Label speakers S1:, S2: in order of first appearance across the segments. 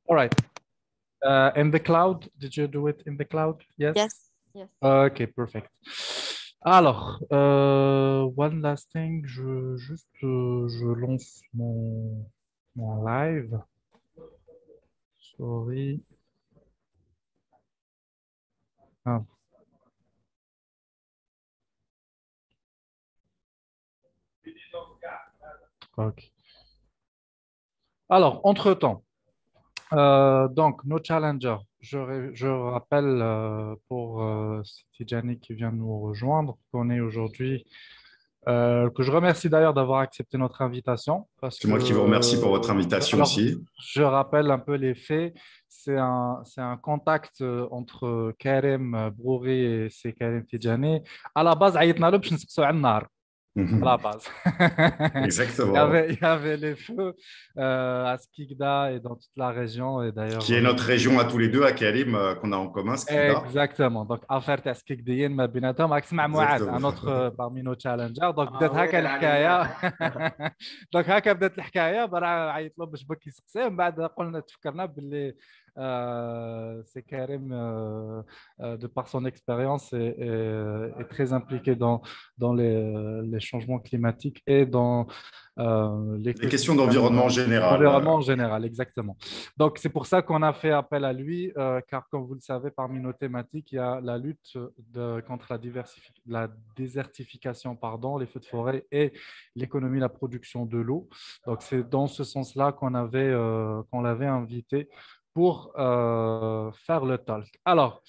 S1: All right. In the cloud, did you do it in the cloud? Yes.
S2: Yes, yes.
S1: Ok, perfect. Alors, one last thing, je lance mon live. Sorry. Ah, ok. Alors, entre-temps, donc, nos challengers, je rappelle pour Tijani qui vient nous rejoindre, qu'on est aujourd'hui, que je remercie d'ailleurs d'avoir accepté notre invitation, parce
S3: C'est
S1: que,
S3: moi qui vous remercie pour votre invitation
S1: alors,
S3: aussi.
S1: je rappelle un peu les faits, c'est un contact entre Karim Brouri et c'est Karim Tijani. À la base, عيطنا له باش نسقسوا على النار. À la base.
S3: Exactement.
S1: Il y avait les feux à Skikda et dans toute la région. Et d'ailleurs,
S3: Qui est notre région à tous les deux, à Karim, qu'on a en commun, Skikda.
S1: exactement. Donc, affaire تاع سكيكديين ما بيناتهم راك تسمع معاذ un
S3: Exactement.
S1: autre parmi nos challengers. Donc, بدات هكا الحكايه. دونك هكا بدات الحكايه برا عيط له باش بك يسقسيه ومن بعد قلنا تفكرنا باللي c'est Karim, de par son expérience, est très impliqué dans les changements climatiques et dans
S3: Les questions
S1: l'écosystème,
S3: d'environnement en général.
S1: l'environnement en général, exactement. Donc, c'est pour ça qu'on a fait appel à lui, car comme vous le savez, parmi nos thématiques, il y a la lutte contre la désertification, pardon, les feux de forêt et l'économie, la production de l'eau. Donc, c'est dans ce sens-là qu'on l'avait invité pour faire le talk. Alors,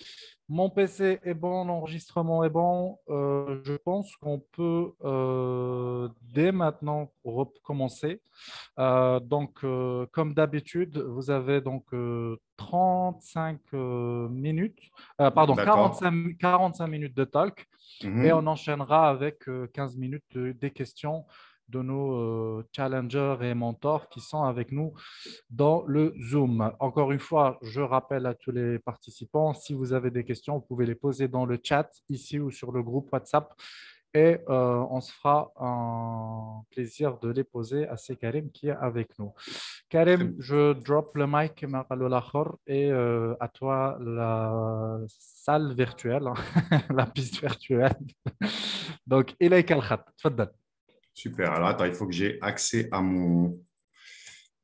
S1: mon PC est bon, l'enregistrement est bon. Je pense qu'on peut dès maintenant recommencer. Donc, comme d'habitude, vous avez donc 35 minutes, pardon,
S3: D'accord.
S1: 45 minutes de talk et on enchaînera avec 15 minutes des questions de nos challengers et mentors qui sont avec nous dans le Zoom. Encore une fois, je rappelle à tous les participants, si vous avez des questions, vous pouvez les poser dans le chat ici ou sur le groupe WhatsApp et on se fera un plaisir de les poser à c'est Karim qui est avec nous. Karim, je drop le mic et à toi la salle virtuelle, la piste virtuelle. Donc, إليك الخط. تفضل.
S3: Super. Alors, attends, il faut que j'ai accès à mon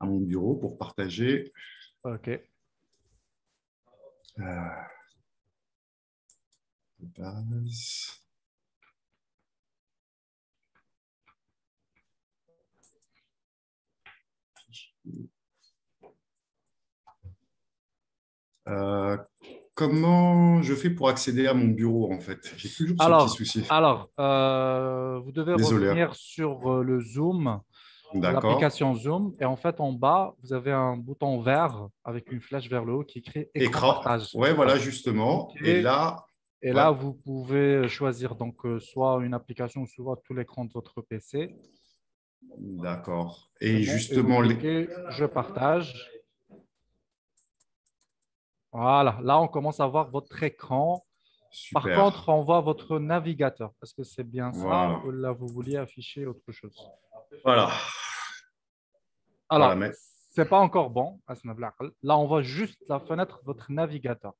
S3: bureau pour partager.
S1: OK.
S3: Base. Comment je fais pour accéder à mon bureau, en fait? J'ai toujours ce petit souci.
S1: Alors, vous devez
S3: Désolé.
S1: revenir sur le Zoom,
S3: D'accord.
S1: l'application Zoom, et en fait, en bas, vous avez un bouton vert avec une flèche vers le haut qui écrit écran
S3: Écran.
S1: partage.
S3: Ouais, voilà,
S1: Voilà.
S3: justement. Et
S1: Cliquez,
S3: là,
S1: et
S3: ouais,
S1: là, vous pouvez choisir donc soit une application, soit tout l'écran de votre PC.
S3: d'accord.
S1: C'est
S3: Et
S1: bon. Et vous
S3: justement,
S1: cliquez, je partage. Voilà, là, on commence à voir votre écran. Par
S3: super.
S1: contre, on voit votre navigateur. Est-ce que c'est bien ça
S3: Voilà.
S1: ou là, vous vouliez afficher autre chose?
S3: Voilà. Voilà,
S1: Alors,
S3: mais
S1: c'est pas encore bon. Asma Blaql. Là, on voit juste la fenêtre de votre navigateur.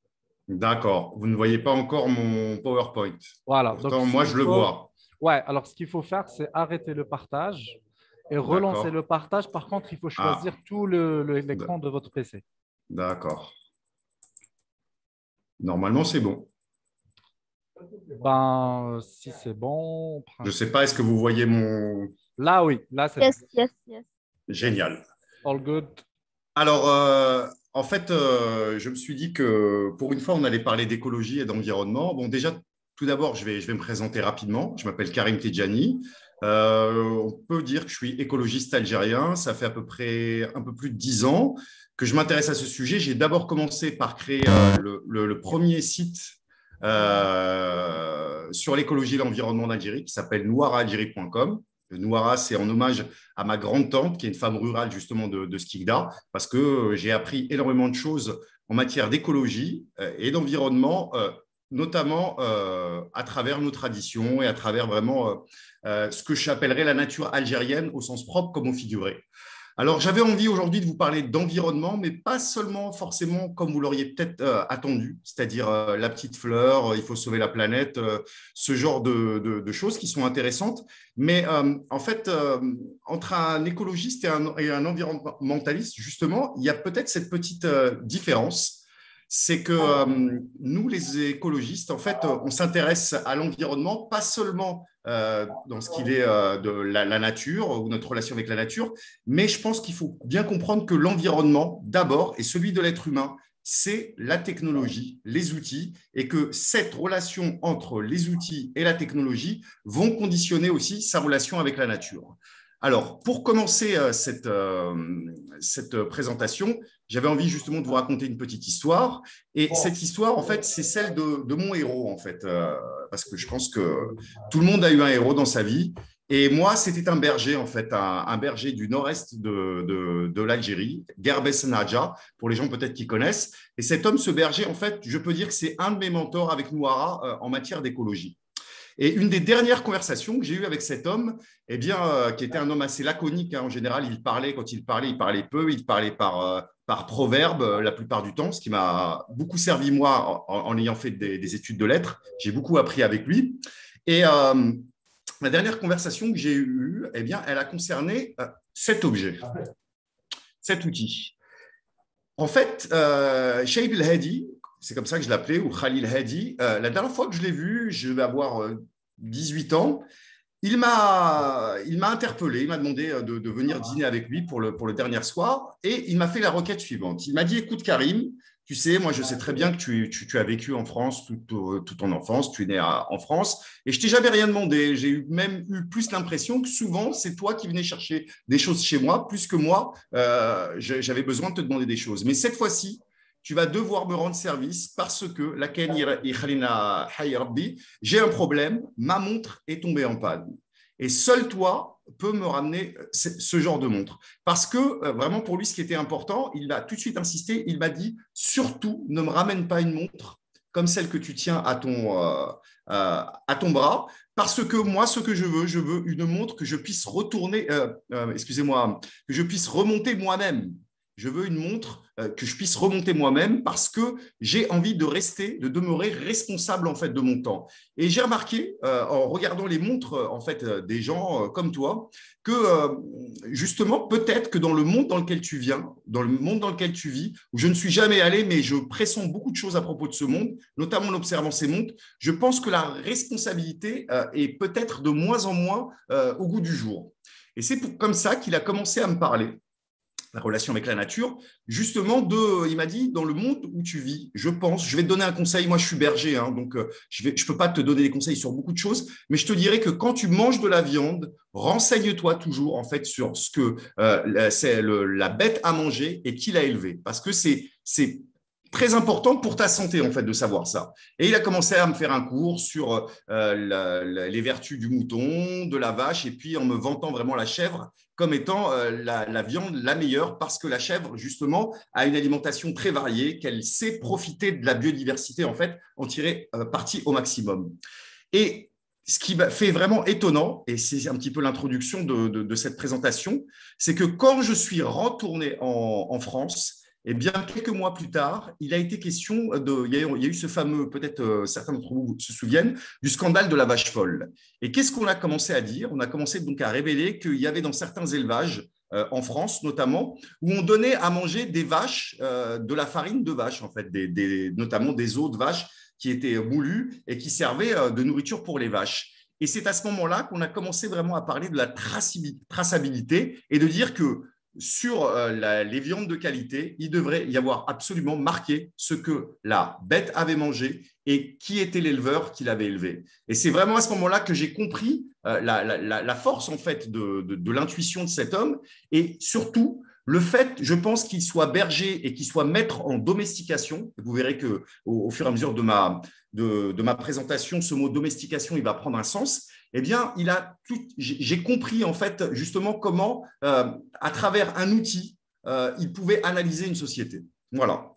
S3: d'accord. Vous ne voyez pas encore mon PowerPoint.
S1: Voilà. Donc,
S3: Pourtant,
S1: ce
S3: moi,
S1: qu'il
S3: je le
S1: faut,
S3: vois.
S1: ouais, alors ce qu'il faut faire, c'est arrêter le partage et relancer
S3: D'accord.
S1: le partage. Par contre, il faut
S3: Ah,
S1: choisir tout
S3: d-
S1: l'écran de votre PC.
S3: d'accord. Normalement, c'est bon.
S1: Ben, si c'est bon, en
S3: Je ne sais
S1: principe.
S3: pas, est-ce que vous voyez mon...
S1: Là, oui, là, c'est bon.
S2: Yes, yes, yes.
S3: Génial.
S1: All good.
S3: Alors, en fait, je me suis dit que pour une fois, on allait parler d'écologie et d'environnement. Bon, déjà, tout d'abord, je vais me présenter rapidement. Je m'appelle Karim Tedjani. On peut dire que je suis écologiste algérien. Ça fait à peu près un peu plus de 10 ans que je m'intéresse à ce sujet. J'ai d'abord commencé par créer le premier site sur l'écologie et l'environnement d'Algérie qui s'appelle noiraalgérie.com. Nouara, c'est en hommage à ma grande-tante, qui est une femme rurale justement de Skikda, parce que j'ai appris énormément de choses en matière d'écologie et d'environnement, notamment à travers nos traditions et à travers vraiment ce que j'appellerais la nature algérienne au sens propre comme au figuré. Alors, j'avais envie aujourd'hui de vous parler d'environnement, mais pas seulement forcément comme vous l'auriez peut-être attendu, c'est-à-dire la petite fleur, il faut sauver la planète, ce genre de choses qui sont intéressantes. Mais en fait, entre un écologiste et un environnementaliste, justement, il y a peut-être cette petite différence. C'est que nous, les écologistes, en fait, on s'intéresse à l'environnement, pas seulement dans ce qu'il est de la nature ou notre relation avec la nature, mais je pense qu'il faut bien comprendre que l'environnement, d'abord, et celui de l'être humain, c'est la technologie, les outils, et que cette relation entre les outils et la technologie vont conditionner aussi sa relation avec la nature. Alors, pour commencer cette présentation, j'avais envie justement de vous raconter une petite histoire. Et cette histoire, en fait, c'est celle de mon héros, en fait, parce que je pense que tout le monde a eu un héros dans sa vie. Et moi, c'était un berger, en fait, un berger du nord-est de l'Algérie, Gerbes Nadja, pour les gens peut-être qui connaissent. Et cet homme, ce berger, en fait, je peux dire que c'est un de mes mentors avec Noara en matière d'écologie. Et une des dernières conversations que j'ai eues avec cet homme, eh bien, qui était un homme assez laconique, hein, en général, il parlait, quand il parlait peu, il parlait par proverbe la plupart du temps, ce qui m'a beaucoup servi, moi, en ayant fait des études de lettres. J'ai beaucoup appris avec lui. Et la dernière conversation que j'ai eue, eh bien, elle a concerné cet objet, cet outil. En fait, Shaib el-Hadi, c'est comme ça que je l'appelais, ou Khalil Hadi, la dernière fois que je l'ai vu, je vais avoir 18 ans, il m'a interpellé, il m'a demandé de venir dîner avec lui pour le dernier soir, et il m'a fait la requête suivante. Il m'a dit, écoute Karim, tu sais, moi je sais très bien que tu as vécu en France toute ton enfance, tu es né en France, et je t'ai jamais rien demandé. J'ai même eu plus l'impression que souvent, c'est toi qui venais chercher des choses chez moi, plus que moi, j'avais besoin de te demander des choses. Mais cette fois-ci, tu vas devoir me rendre service parce que j'ai un problème, ma montre est tombée en panne. Et seul toi peux me ramener ce genre de montre. Parce que vraiment pour lui, ce qui était important, il a tout de suite insisté, il m'a dit, surtout ne me ramène pas une montre comme celle que tu tiens à ton bras, parce que moi, ce que je veux une montre que je puisse retourner, excusez-moi, que je puisse remonter moi-même. Je veux une montre que je puisse remonter moi-même parce que j'ai envie de demeurer responsable en fait de mon temps. Et j'ai remarqué en regardant les montres en fait des gens comme toi que justement peut-être que dans le monde dans lequel tu viens, dans le monde dans lequel tu vis, où je ne suis jamais allé mais je pressens beaucoup de choses à propos de ce monde, notamment en observant ces montres, je pense que la responsabilité est peut-être de moins en moins au goût du jour. Et c'est comme ça qu'il a commencé à me parler la relation avec la nature, justement, il m'a dit, dans le monde où tu vis, je pense, je vais te donner un conseil, moi je suis berger, hein, donc je ne peux pas te donner des conseils sur beaucoup de choses, mais je te dirais que quand tu manges de la viande, renseigne-toi toujours en fait sur ce que c'est la bête à manger et qui l'a élevée, parce que c'est très important pour ta santé en fait de savoir ça. Et il a commencé à me faire un cours sur les vertus du mouton, de la vache, et puis en me vantant vraiment la chèvre comme étant la viande la meilleure, parce que la chèvre justement a une alimentation très variée, qu'elle sait profiter de la biodiversité en fait, en tirer parti au maximum. Et ce qui m'a fait vraiment étonnant, et c'est un petit peu l'introduction de cette présentation, c'est que quand je suis retourné en France, eh bien, quelques mois plus tard, il a été question il y a eu ce fameux, peut-être certains d'entre vous se souviennent, du scandale de la vache folle. Et qu'est-ce qu'on a commencé à dire? On a commencé donc à révéler qu'il y avait dans certains élevages, en France notamment, où on donnait à manger des vaches, de la farine de vache, en fait, notamment des os de vache qui étaient moulus et qui servaient de nourriture pour les vaches. Et c'est à ce moment-là qu'on a commencé vraiment à parler de la traçabilité et de dire que sur les viandes de qualité, il devrait y avoir absolument marqué ce que la bête avait mangé et qui était l'éleveur qui l'avait élevé. Et c'est vraiment à ce moment-là que j'ai compris la force en fait de l'intuition de cet homme et surtout le fait, je pense, qu'il soit berger et qu'il soit maître en domestication. Vous verrez qu'au fur et à mesure de ma présentation, ce mot domestication, il va prendre un sens. Eh bien, j'ai compris en fait justement comment, à travers un outil, il pouvait analyser une société. Voilà.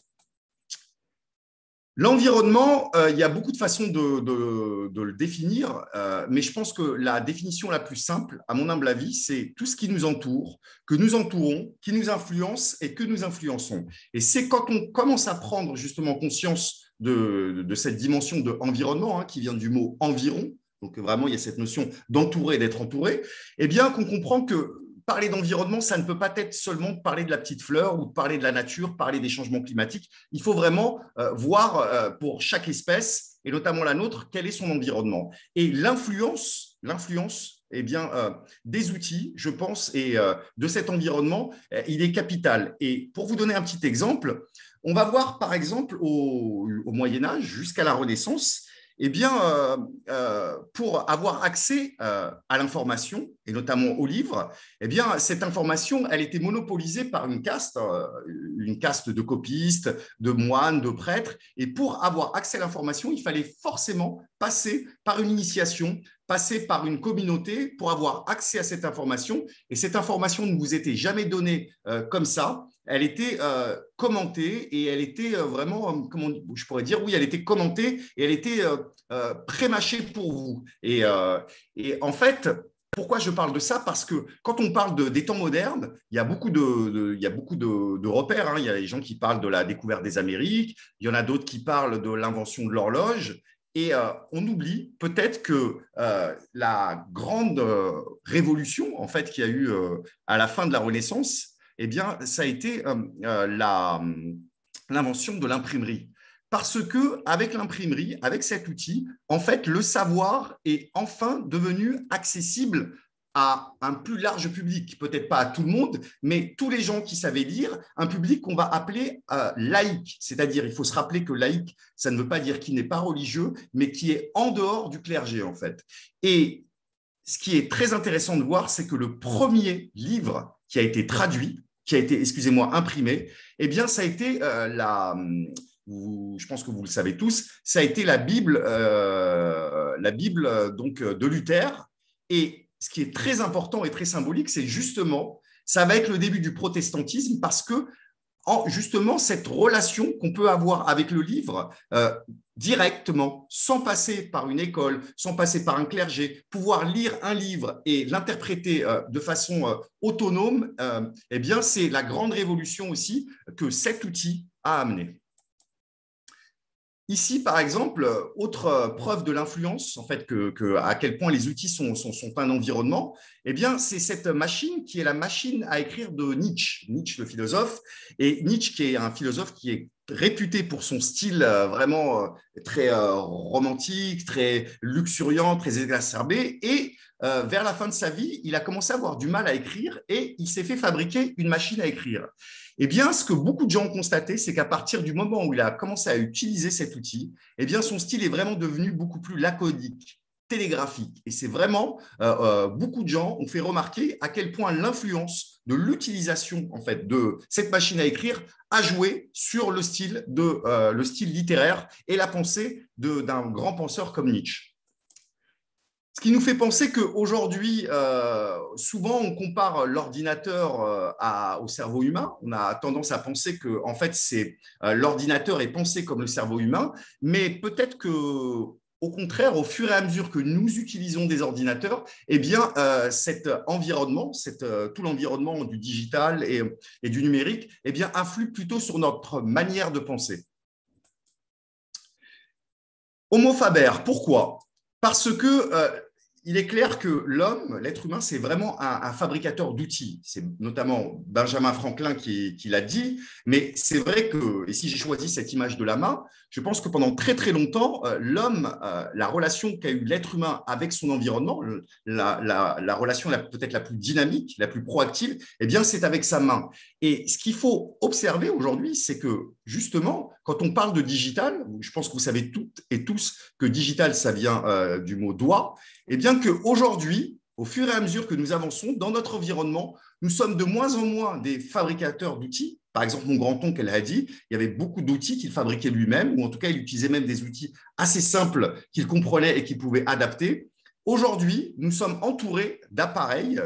S3: L'environnement, il y a beaucoup de façons de le définir, mais je pense que la définition la plus simple, à mon humble avis, c'est tout ce qui nous entoure, que nous entourons, qui nous influence et que nous influençons. Et c'est quand on commence à prendre justement conscience de cette dimension de environnement, hein, qui vient du mot environ, donc vraiment il y a cette notion d'entourer, d'être entouré, eh bien qu'on comprend que parler d'environnement, ça ne peut pas être seulement parler de la petite fleur ou de parler de la nature, parler des changements climatiques. Il faut vraiment voir pour chaque espèce, et notamment la nôtre, quel est son environnement. Et l'influence eh bien, des outils, je pense, et de cet environnement, il est capital. Et pour vous donner un petit exemple, on va voir par exemple au Moyen-Âge jusqu'à la Renaissance, eh bien, pour avoir accès à l'information, et notamment aux livres, eh bien, cette information, elle était monopolisée par une caste de copistes, de moines, de prêtres. Et pour avoir accès à l'information, il fallait forcément passer par une initiation, passer par une communauté pour avoir accès à cette information. Et cette information ne vous était jamais donnée comme ça. Elle était commentée et elle était vraiment, comment je pourrais dire, oui, elle était commentée et elle était prémâchée pour vous. Et en fait, pourquoi je parle de ça? Parce que quand on parle des temps modernes, il y a beaucoup de repères, hein. Il y a les gens qui parlent de la découverte des Amériques, il y en a d'autres qui parlent de l'invention de l'horloge. Et on oublie peut-être que la grande révolution en fait, qu'il y a eu à la fin de la Renaissance, eh bien, ça a été l'invention de l'imprimerie. Parce que avec l'imprimerie, avec cet outil, en fait, le savoir est enfin devenu accessible à un plus large public, peut-être pas à tout le monde, mais tous les gens qui savaient lire, un public qu'on va appeler laïque. C'est-à-dire, il faut se rappeler que laïque, ça ne veut pas dire qui n'est pas religieux, mais qui est en dehors du clergé, en fait. Et ce qui est très intéressant de voir, c'est que le premier livre qui a été traduit, qui a été, excusez-moi, imprimé, eh bien, ça a été je pense que vous le savez tous, ça a été la Bible donc, de Luther. Et ce qui est très important et très symbolique, c'est justement, ça va être le début du protestantisme parce que justement cette relation qu'on peut avoir avec le livre directement, sans passer par une école, sans passer par un clergé, pouvoir lire un livre et l'interpréter de façon autonome, eh bien, c'est la grande révolution aussi que cet outil a amené. Ici, par exemple, autre preuve de l'influence, en fait, à quel point les outils sont un environnement, eh bien, c'est cette machine qui est la machine à écrire de Nietzsche, Nietzsche le philosophe, et Nietzsche qui est un philosophe qui est réputé pour son style vraiment très romantique, très luxuriant, très exacerbé, et vers la fin de sa vie, il a commencé à avoir du mal à écrire et il s'est fait fabriquer une machine à écrire. Eh bien, ce que beaucoup de gens ont constaté, c'est qu'à partir du moment où il a commencé à utiliser cet outil, eh bien, son style est vraiment devenu beaucoup plus laconique, télégraphique. Et c'est vraiment, beaucoup de gens ont fait remarquer à quel point l'influence de l'utilisation en fait, de cette machine à écrire a joué sur le style littéraire et la pensée d'un grand penseur comme Nietzsche. Ce qui nous fait penser qu'aujourd'hui, souvent, on compare l'ordinateur au cerveau humain. On a tendance à penser que, en fait, l'ordinateur est pensé comme le cerveau humain, mais peut-être que, au contraire, au fur et à mesure que nous utilisons des ordinateurs, eh bien, cet environnement, tout l'environnement du digital et du numérique, eh bien, influe plutôt sur notre manière de penser. Homo faber, pourquoi? Parce que il est clair que l'homme, l'être humain, c'est vraiment un fabricateur d'outils. C'est notamment Benjamin Franklin qui l'a dit, mais c'est vrai que, et si j'ai choisi cette image de la main, je pense que pendant très très longtemps, l'homme, la relation qu'a eu l'être humain avec son environnement, la relation peut-être la plus dynamique, la plus proactive, eh bien c'est avec sa main. Et ce qu'il faut observer aujourd'hui, c'est que justement, quand on parle de digital, je pense que vous savez toutes et tous que digital, ça vient du mot doigt, et bien qu'aujourd'hui, au fur et à mesure que nous avançons dans notre environnement, nous sommes de moins en moins des fabricateurs d'outils. Par exemple, mon grand-oncle, elle a dit, il y avait beaucoup d'outils qu'il fabriquait lui-même, ou en tout cas, il utilisait même des outils assez simples qu'il comprenait et qu'il pouvait adapter. Aujourd'hui, nous sommes entourés d'appareils,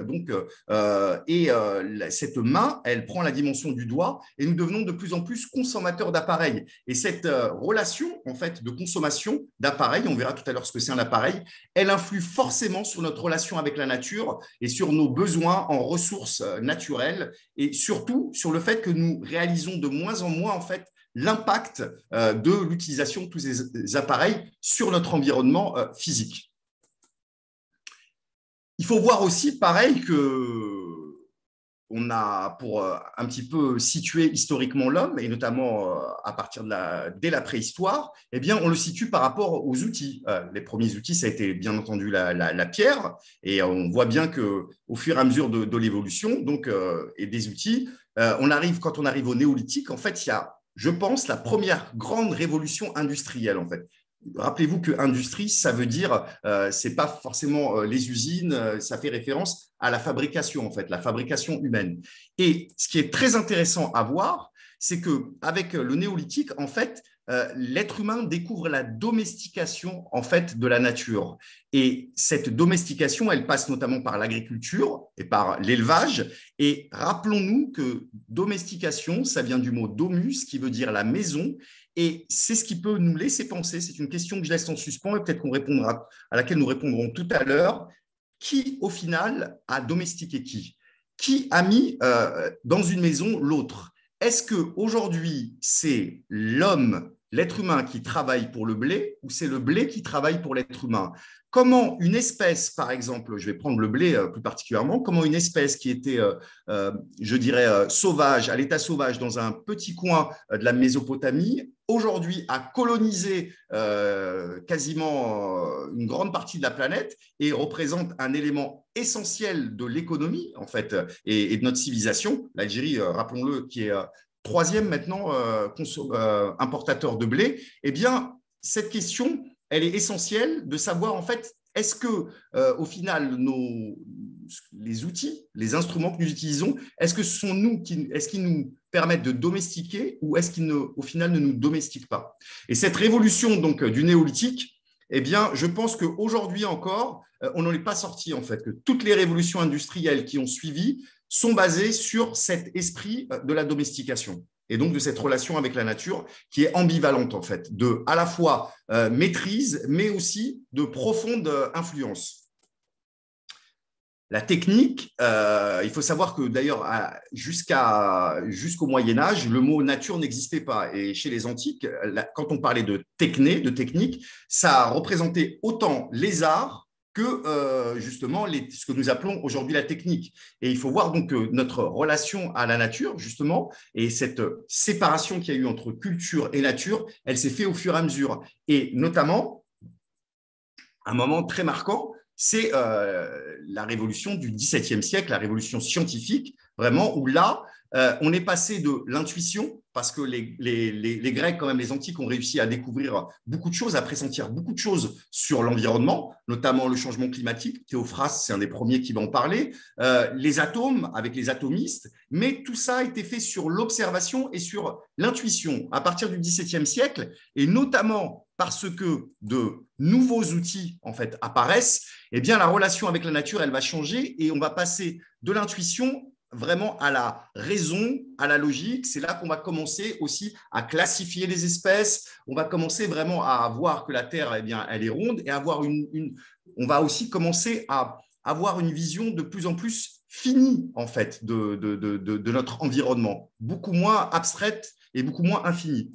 S3: cette main, elle prend la dimension du doigt et nous devenons de plus en plus consommateurs d'appareils. Et cette relation, en fait, de consommation d'appareils, on verra tout à l'heure ce que c'est un appareil, elle influe forcément sur notre relation avec la nature et sur nos besoins en ressources naturelles et surtout sur le fait que nous réalisons de moins en moins, en fait, l'impact de l'utilisation de tous ces appareils sur notre environnement physique. Il faut voir aussi, pareil, que on a, pour un petit peu situer historiquement l'homme, et notamment à partir dès la préhistoire, eh bien, on le situe par rapport aux outils. Les premiers outils, ça a été bien entendu la pierre, et on voit bien qu'au fur et à mesure de l'évolution et des outils, quand on arrive au néolithique, en fait, il y a, je pense, la première grande révolution industrielle, en fait. Rappelez-vous que industrie, ça veut dire, c'est pas forcément les usines, ça fait référence à la fabrication, en fait, la fabrication humaine. Et ce qui est très intéressant à voir, c'est qu'avec le néolithique, en fait, l'être humain découvre la domestication, en fait, de la nature. Et cette domestication, elle passe notamment par l'agriculture et par l'élevage. Et rappelons-nous que domestication, ça vient du mot domus, qui veut dire la maison. Et c'est ce qui peut nous laisser penser, c'est une question que je laisse en suspens et peut-être à laquelle nous répondrons tout à l'heure. Qui, au final, a domestiqué qui? Qui a mis dans une maison l'autre? Est-ce qu'aujourd'hui, c'est l'homme, l'être humain qui travaille pour le blé ou c'est le blé qui travaille pour l'être humain? Comment une espèce, par exemple, je vais prendre le blé plus particulièrement, comment une espèce qui était, je dirais, sauvage, à l'état sauvage dans un petit coin de la Mésopotamie, aujourd'hui a colonisé quasiment une grande partie de la planète et représente un élément essentiel de l'économie, en fait, et de notre civilisation. L'Algérie, rappelons-le, qui est troisième maintenant importateur de blé. Eh bien, cette question, elle est essentielle de savoir, en fait, est-ce que, au final, les outils, les instruments que nous utilisons, est-ce que ce sont est-ce qu'ils nous permettent de domestiquer ou est-ce qu'ils, au final, ne nous domestiquent pas? Et cette révolution donc, du néolithique, eh bien, je pense qu'aujourd'hui encore, on n'en est pas sorti, en fait, que toutes les révolutions industrielles qui ont suivi sont basées sur cet esprit de la domestication et donc de cette relation avec la nature qui est ambivalente, en fait, de à la fois maîtrise, mais aussi de profonde influence. La technique, il faut savoir que d'ailleurs, jusqu'au Moyen-Âge, le mot nature n'existait pas. Et chez les Antiques, quand on parlait de technique, ça représentait autant les arts que justement ce que nous appelons aujourd'hui la technique. Et il faut voir donc que notre relation à la nature, justement, et cette séparation qu'il y a eu entre culture et nature, elle s'est faite au fur et à mesure. Et notamment, un moment très marquant, c'est la révolution du XVIIe siècle, la révolution scientifique, vraiment, où là, on est passé de l'intuition, parce que les Grecs, quand même, les Antiques, ont réussi à découvrir beaucoup de choses, à pressentir beaucoup de choses sur l'environnement, notamment le changement climatique. Théophraste, c'est un des premiers qui va en parler. Les atomes, avec les atomistes, mais tout ça a été fait sur l'observation et sur l'intuition à partir du XVIIe siècle, et notamment parce que de nouveaux outils en fait apparaissent, eh bien la relation avec la nature, elle va changer et on va passer de l'intuition vraiment à la raison, à la logique. C'est là qu'on va commencer aussi à classifier les espèces. On va commencer vraiment à voir que la Terre, eh bien, elle est ronde et avoir on va aussi commencer à avoir une vision de plus en plus finie en fait de notre environnement, beaucoup moins abstraite et beaucoup moins infinie.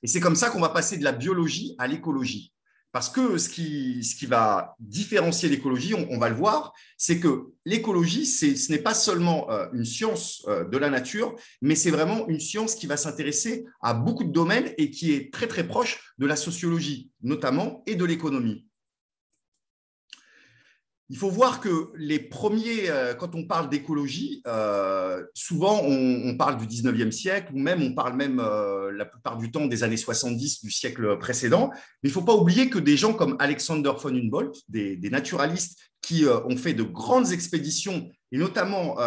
S3: Et c'est comme ça qu'on va passer de la biologie à l'écologie. Parce que ce qui va différencier l'écologie, on va le voir, c'est que l'écologie, ce n'est pas seulement une science de la nature, mais c'est vraiment une science qui va s'intéresser à beaucoup de domaines et qui est très, très proche de la sociologie, notamment, et de l'économie. Il faut voir que les premiers, quand on parle d'écologie, souvent on parle du 19e siècle ou même on parle même la plupart du temps des années 70 du siècle précédent. Mais il ne faut pas oublier que des gens comme Alexander von Humboldt, des naturalistes qui ont fait de grandes expéditions et notamment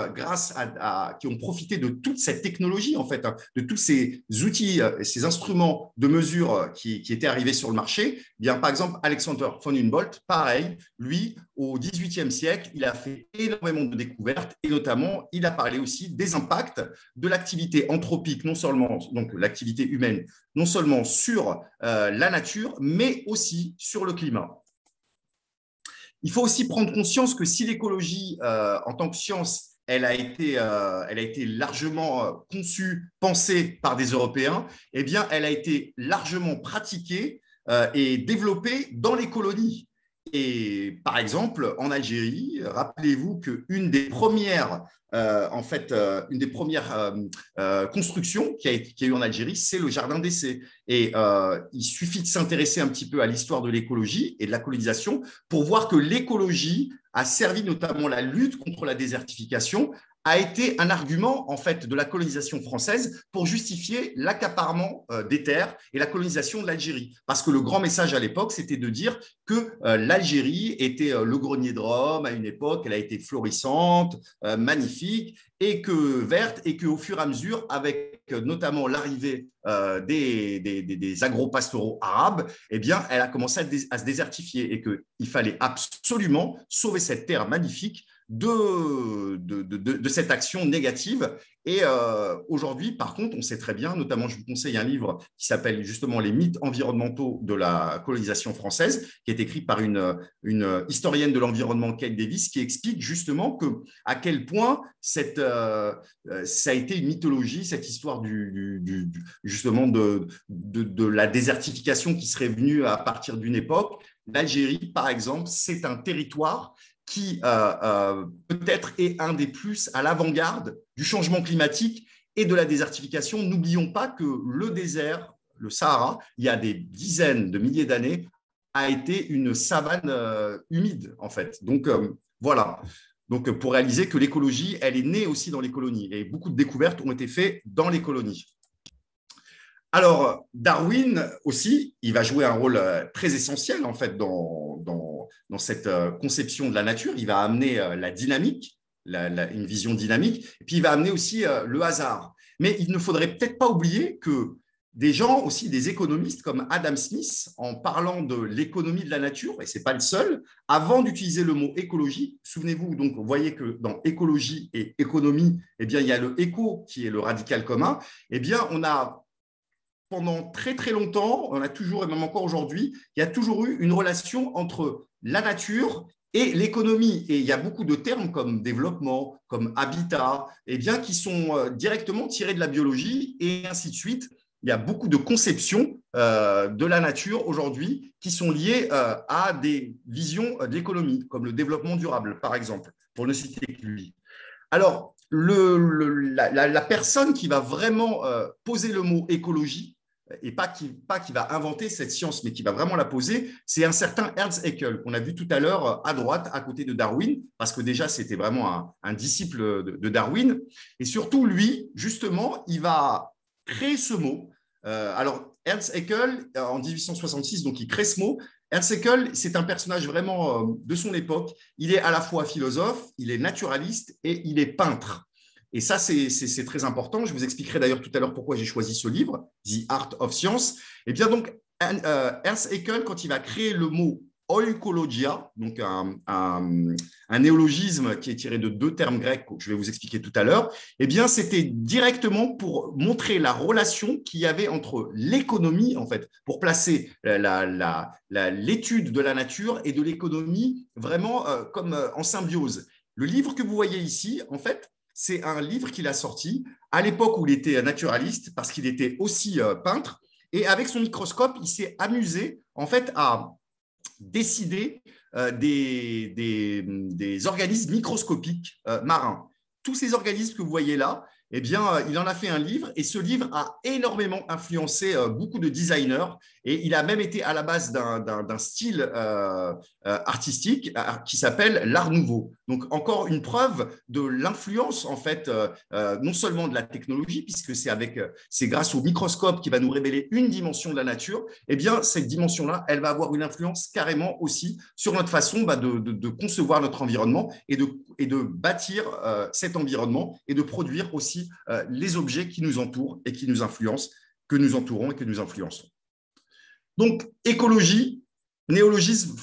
S3: qui ont profité de toute cette technologie, en fait, hein, de tous ces outils, ces instruments de mesure qui étaient arrivés sur le marché. Eh bien, par exemple, Alexander von Humboldt, pareil, lui, au XVIIIe siècle, il a fait énormément de découvertes et notamment, il a parlé aussi des impacts de l'activité anthropique, non seulement, donc l'activité humaine, non seulement sur la nature, mais aussi sur le climat. Il faut aussi prendre conscience que si l'écologie, en tant que science, elle a été largement conçue, pensée par des Européens, eh bien, elle a été largement pratiquée et développée dans les colonies. Et par exemple, en Algérie, rappelez-vous qu'une des premières, une des premières constructions qu'il y a eu en Algérie, c'est le jardin d'essai. Et il suffit de s'intéresser un petit peu à l'histoire de l'écologie et de la colonisation pour voir que l'écologie a servi notamment la lutte contre la désertification, a été un argument en fait de la colonisation française pour justifier l'accaparement des terres et la colonisation de l'Algérie. Parce que le grand message à l'époque, c'était de dire que l'Algérie était le grenier de Rome à une époque, elle a été florissante, magnifique et que verte, et qu'au fur et à mesure, avec notamment l'arrivée des agro-pastoraux arabes, eh bien, elle a commencé à se désertifier et qu'il fallait absolument sauver cette terre magnifique de cette action négative. Et aujourd'hui, par contre, on sait très bien, notamment je vous conseille un livre qui s'appelle justement Les mythes environnementaux de la colonisation française, qui est écrit par une historienne de l'environnement, Kate Davis, qui explique justement à quel point ça a été une mythologie, cette histoire justement de la désertification qui serait venue à partir d'une époque. L'Algérie, par exemple, c'est un territoire qui peut-être est un des plus à l'avant-garde du changement climatique et de la désertification. N'oublions pas que le désert, le Sahara, il y a des dizaines de milliers d'années, a été une savane humide, en fait. Donc, voilà. Donc, pour réaliser que l'écologie, elle est née aussi dans les colonies. Et beaucoup de découvertes ont été faites dans les colonies. Alors, Darwin aussi, il va jouer un rôle très essentiel, en fait, dans cette conception de la nature. Il va amener la dynamique, une vision dynamique, et puis il va amener aussi le hasard. Mais il ne faudrait peut-être pas oublier que des gens aussi, des économistes comme Adam Smith, en parlant de l'économie de la nature, et ce n'est pas le seul, avant d'utiliser le mot écologie, souvenez-vous, donc vous voyez que dans écologie et économie, eh bien, il y a le éco qui est le radical commun, eh bien, on a pendant très très longtemps, on a toujours, et même encore aujourd'hui, il y a toujours eu une relation entre la nature et l'économie. Et il y a beaucoup de termes comme développement, comme habitat, eh bien, qui sont directement tirés de la biologie et ainsi de suite. Il y a beaucoup de conceptions de la nature aujourd'hui qui sont liées à des visions de l'économie, comme le développement durable, par exemple, pour ne citer que lui. Alors, la personne qui va vraiment poser le mot écologie, et pas qui va inventer cette science, mais qui va vraiment la poser, c'est un certain Ernst Haeckel, qu'on a vu tout à l'heure à droite, à côté de Darwin, parce que déjà, c'était vraiment un disciple de Darwin. Et surtout, lui, justement, il va créer ce mot. Alors, Ernst Haeckel, en 1866, donc il crée ce mot. Ernst Haeckel, c'est un personnage vraiment de son époque. Il est à la fois philosophe, il est naturaliste et il est peintre. Et ça, c'est très important. Je vous expliquerai d'ailleurs tout à l'heure pourquoi j'ai choisi ce livre, The Art of Science. Et bien donc, Ernst Haeckel, quand il va créer le mot oikologia, donc un néologisme qui est tiré de deux termes grecs que je vais vous expliquer tout à l'heure, eh bien, c'était directement pour montrer la relation qu'il y avait entre l'économie, en fait, pour placer l'étude de la nature et de l'économie vraiment comme en symbiose. Le livre que vous voyez ici, en fait, c'est un livre qu'il a sorti à l'époque où il était naturaliste, parce qu'il était aussi peintre. Et avec son microscope, il s'est amusé en fait à décider des organismes microscopiques marins. Tous ces organismes que vous voyez là, eh bien, il en a fait un livre et ce livre a énormément influencé beaucoup de designers et il a même été à la base d'un style artistique qui s'appelle l'Art Nouveau. Donc, encore une preuve de l'influence, en fait, non seulement de la technologie, puisque c'est grâce au microscope qui va nous révéler une dimension de la nature, eh bien, cette dimension-là, elle va avoir une influence carrément aussi sur notre façon de concevoir notre environnement et de bâtir cet environnement et de produire aussi les objets qui nous entourent et qui nous influencent, que nous entourons et que nous influençons. Donc, écologie, néologisme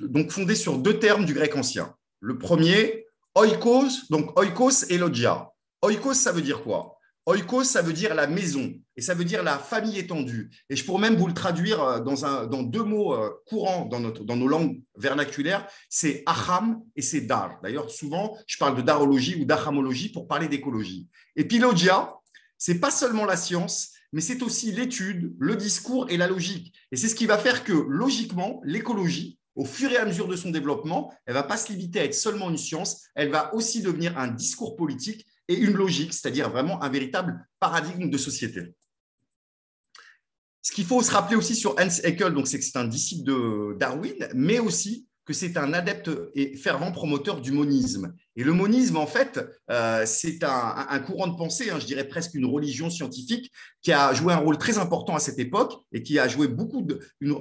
S3: donc fondé sur deux termes du grec ancien. Le premier, oikos, donc oikos et logia. Oikos, ça veut dire quoi? Oikos, ça veut dire la maison et ça veut dire la famille étendue. Et je pourrais même vous le traduire dans deux mots courants dans nos langues vernaculaires, c'est acham et c'est dar. D'ailleurs, souvent, je parle de darologie ou d'achamologie pour parler d'écologie. Et puis logia, ce n'est pas seulement la science, mais c'est aussi l'étude, le discours et la logique. Et c'est ce qui va faire que, logiquement, l'écologie, au fur et à mesure de son développement, elle ne va pas se limiter à être seulement une science, elle va aussi devenir un discours politique et une logique, c'est-à-dire vraiment un véritable paradigme de société. Ce qu'il faut se rappeler aussi sur Hans Haeckel, c'est que c'est un disciple de Darwin, mais aussi que c'est un adepte et fervent promoteur du monisme. Et le monisme, en fait, c'est un courant de pensée, je dirais presque une religion scientifique, qui a joué un rôle très important à cette époque et qui a joué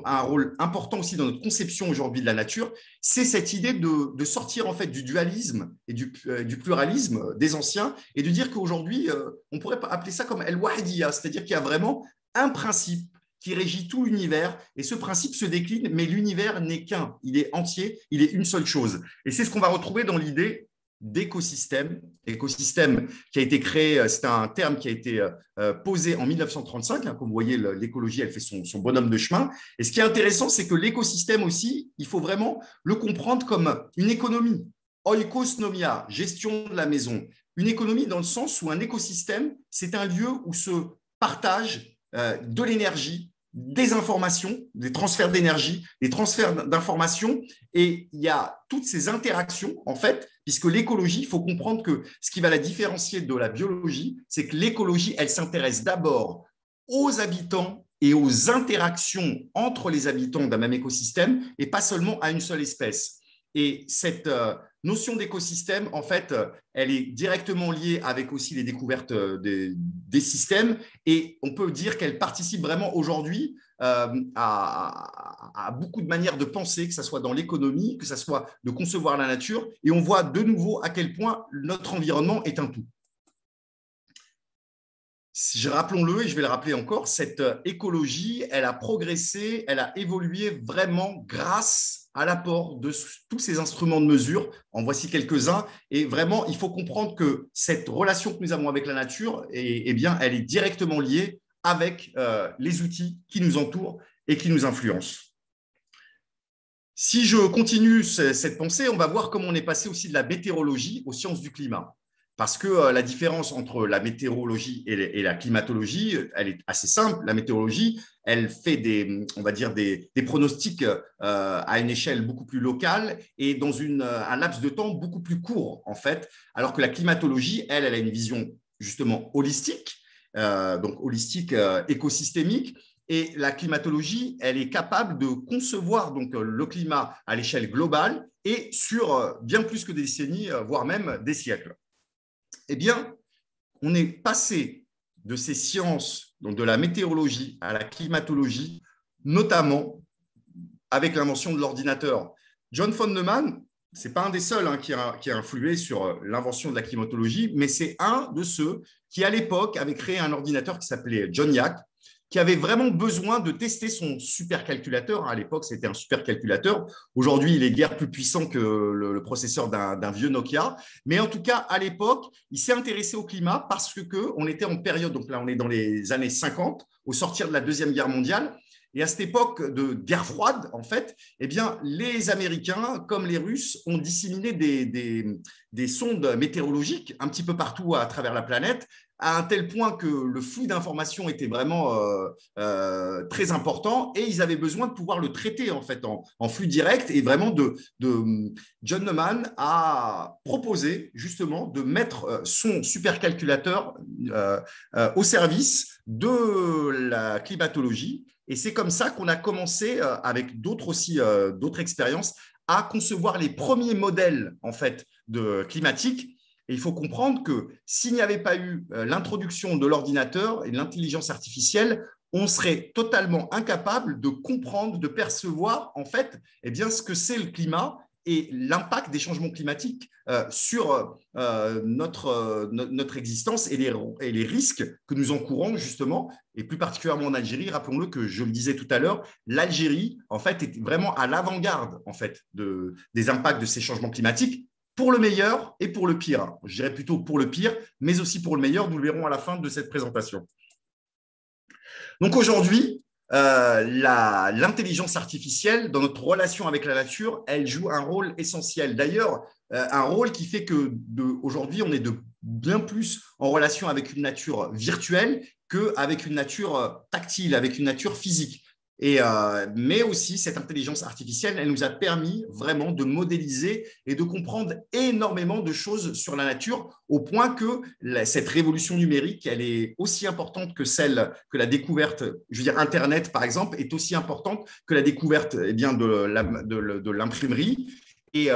S3: un rôle important aussi dans notre conception aujourd'hui de la nature. C'est cette idée de sortir en fait du dualisme et du pluralisme des anciens et de dire qu'aujourd'hui, on pourrait appeler ça comme el-wahidiyya, c'est-à-dire qu'il y a vraiment un principe qui régit tout l'univers, et ce principe se décline, mais l'univers n'est qu'un, il est entier, il est une seule chose. Et c'est ce qu'on va retrouver dans l'idée d'écosystème. Écosystème qui a été créé, c'est un terme qui a été posé en 1935, comme vous voyez, l'écologie, elle fait son bonhomme de chemin. Et ce qui est intéressant, c'est que l'écosystème aussi, il faut vraiment le comprendre comme une économie. Oikosnomia, gestion de la maison. Une économie dans le sens où un écosystème, c'est un lieu où se partagent de l'énergie, des informations, des transferts d'énergie, des transferts d'informations, et il y a toutes ces interactions, en fait, puisque l'écologie, il faut comprendre que ce qui va la différencier de la biologie, c'est que l'écologie, elle s'intéresse d'abord aux habitants et aux interactions entre les habitants d'un même écosystème, et pas seulement à une seule espèce. Et cette notion d'écosystème, en fait, elle est directement liée avec aussi les découvertes des systèmes et on peut dire qu'elle participe vraiment aujourd'hui à beaucoup de manières de penser, que ce soit dans l'économie, que ce soit de concevoir la nature. Et on voit de nouveau à quel point notre environnement est un tout. Rappelons-le, et je vais le rappeler encore, cette écologie, elle a progressé, elle a évolué vraiment grâce à l'apport de tous ces instruments de mesure. En voici quelques-uns. Et vraiment, il faut comprendre que cette relation que nous avons avec la nature, eh bien, elle est directement liée avec les outils qui nous entourent et qui nous influencent. Si je continue cette pensée, on va voir comment on est passé aussi de la météorologie aux sciences du climat. Parce que la différence entre la météorologie et la climatologie, elle est assez simple. La météorologie, elle fait on va dire des pronostics à une échelle beaucoup plus locale et dans un laps de temps beaucoup plus court, en fait. Alors que la climatologie, elle a une vision justement holistique, donc holistique écosystémique. Et la climatologie, elle est capable de concevoir donc, le climat à l'échelle globale et sur bien plus que des décennies, voire même des siècles. Eh bien, on est passé de ces sciences, donc de la météorologie à la climatologie, notamment avec l'invention de l'ordinateur. John von Neumann, ce n'est pas un des seuls qui a influé sur l'invention de la climatologie, mais c'est un de ceux qui, à l'époque, avait créé un ordinateur qui s'appelait JONIAC, qui avait vraiment besoin de tester son supercalculateur. À l'époque, c'était un supercalculateur. Aujourd'hui, il est guère plus puissant que le processeur d'un vieux Nokia. Mais en tout cas, à l'époque, il s'est intéressé au climat parce qu'on était en période, donc là, on est dans les années 50, au sortir de la Deuxième Guerre mondiale. Et à cette époque de guerre froide, en fait, eh bien, les Américains, comme les Russes, ont disséminé des sondes météorologiques un petit peu partout à travers la planète à un tel point que le flux d'informations était vraiment très important et ils avaient besoin de pouvoir le traiter en fait en flux direct et vraiment John Neumann a proposé justement de mettre son supercalculateur au service de la climatologie et c'est comme ça qu'on a commencé avec d'autres expériences à concevoir les premiers modèles en fait de climatique. Et il faut comprendre que s'il n'y avait pas eu l'introduction de l'ordinateur et de l'intelligence artificielle, on serait totalement incapable de comprendre, de percevoir en fait eh bien, ce que c'est le climat et l'impact des changements climatiques sur notre existence et les risques que nous encourons justement, et plus particulièrement en Algérie. Rappelons-le que je le disais tout à l'heure, l'Algérie en fait est vraiment à l'avant-garde en fait des impacts de ces changements climatiques pour le meilleur et pour le pire. Je dirais plutôt pour le pire, mais aussi pour le meilleur. Nous le verrons à la fin de cette présentation. Donc aujourd'hui, l'intelligence artificielle, dans notre relation avec la nature, elle joue un rôle essentiel. D'ailleurs, un rôle qui fait qu'aujourd'hui, on est de bien plus en relation avec une nature virtuelle qu'avec une nature tactile, avec une nature physique. Mais aussi, cette intelligence artificielle, elle nous a permis vraiment de modéliser et de comprendre énormément de choses sur la nature, au point que cette révolution numérique, elle est aussi importante que la découverte, je veux dire, Internet, par exemple, est aussi importante que la découverte eh bien, de l'imprimerie. Et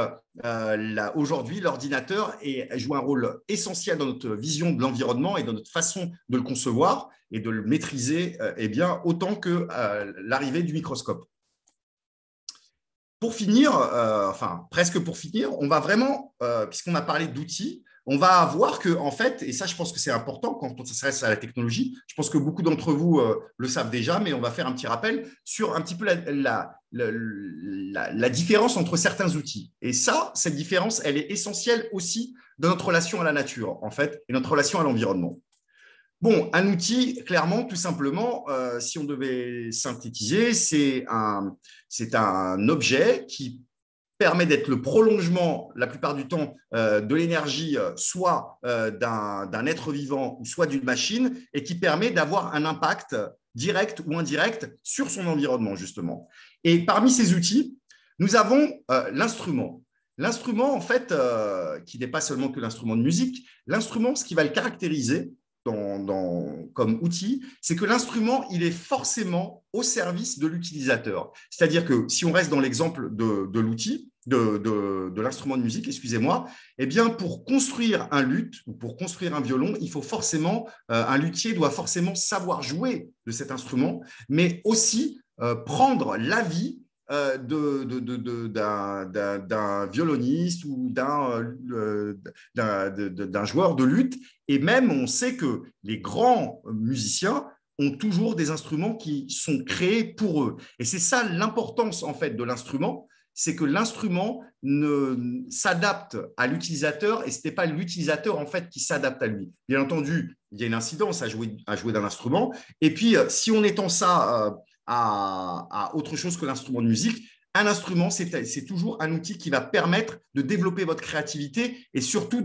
S3: aujourd'hui, l'ordinateur joue un rôle essentiel dans notre vision de l'environnement et dans notre façon de le concevoir et de le maîtriser eh bien, autant que l'arrivée du microscope. Pour finir, enfin presque pour finir, on va vraiment, puisqu'on a parlé d'outils, on va voir que, en fait, et ça je pense que c'est important quand on s'intéresse à la technologie, je pense que beaucoup d'entre vous le savent déjà, mais on va faire un petit rappel sur un petit peu la différence entre certains outils. Et ça, cette différence, elle est essentielle aussi dans notre relation à la nature, en fait, et notre relation à l'environnement. Bon, un outil, clairement, tout simplement, si on devait synthétiser, c'est un objet qui permet d'être le prolongement, la plupart du temps, de l'énergie, soit d'un être vivant, ou soit d'une machine, et qui permet d'avoir un impact direct ou indirect sur son environnement, justement. Et parmi ces outils, nous avons l'instrument. L'instrument, en fait, qui n'est pas seulement que l'instrument de musique, l'instrument, ce qui va le caractériser, comme outil, c'est que l'instrument, il est forcément au service de l'utilisateur. C'est-à-dire que si on reste dans l'exemple de l'outil, de l'instrument de musique, excusez-moi, eh bien, pour construire un luth ou pour construire un violon, il faut forcément, un luthier doit forcément savoir jouer de cet instrument, mais aussi prendre l'avis d'un violoniste ou d'un joueur de luth. Et même, on sait que les grands musiciens ont toujours des instruments qui sont créés pour eux. Et c'est ça l'importance, en fait, de l'instrument, c'est que l'instrument s'adapte à l'utilisateur et ce n'est pas l'utilisateur, en fait, qui s'adapte à lui. Bien entendu, il y a une incidence à jouer d'un instrument. Et puis, si on étend ça à autre chose que l'instrument de musique, un instrument, c'est toujours un outil qui va permettre de développer votre créativité et surtout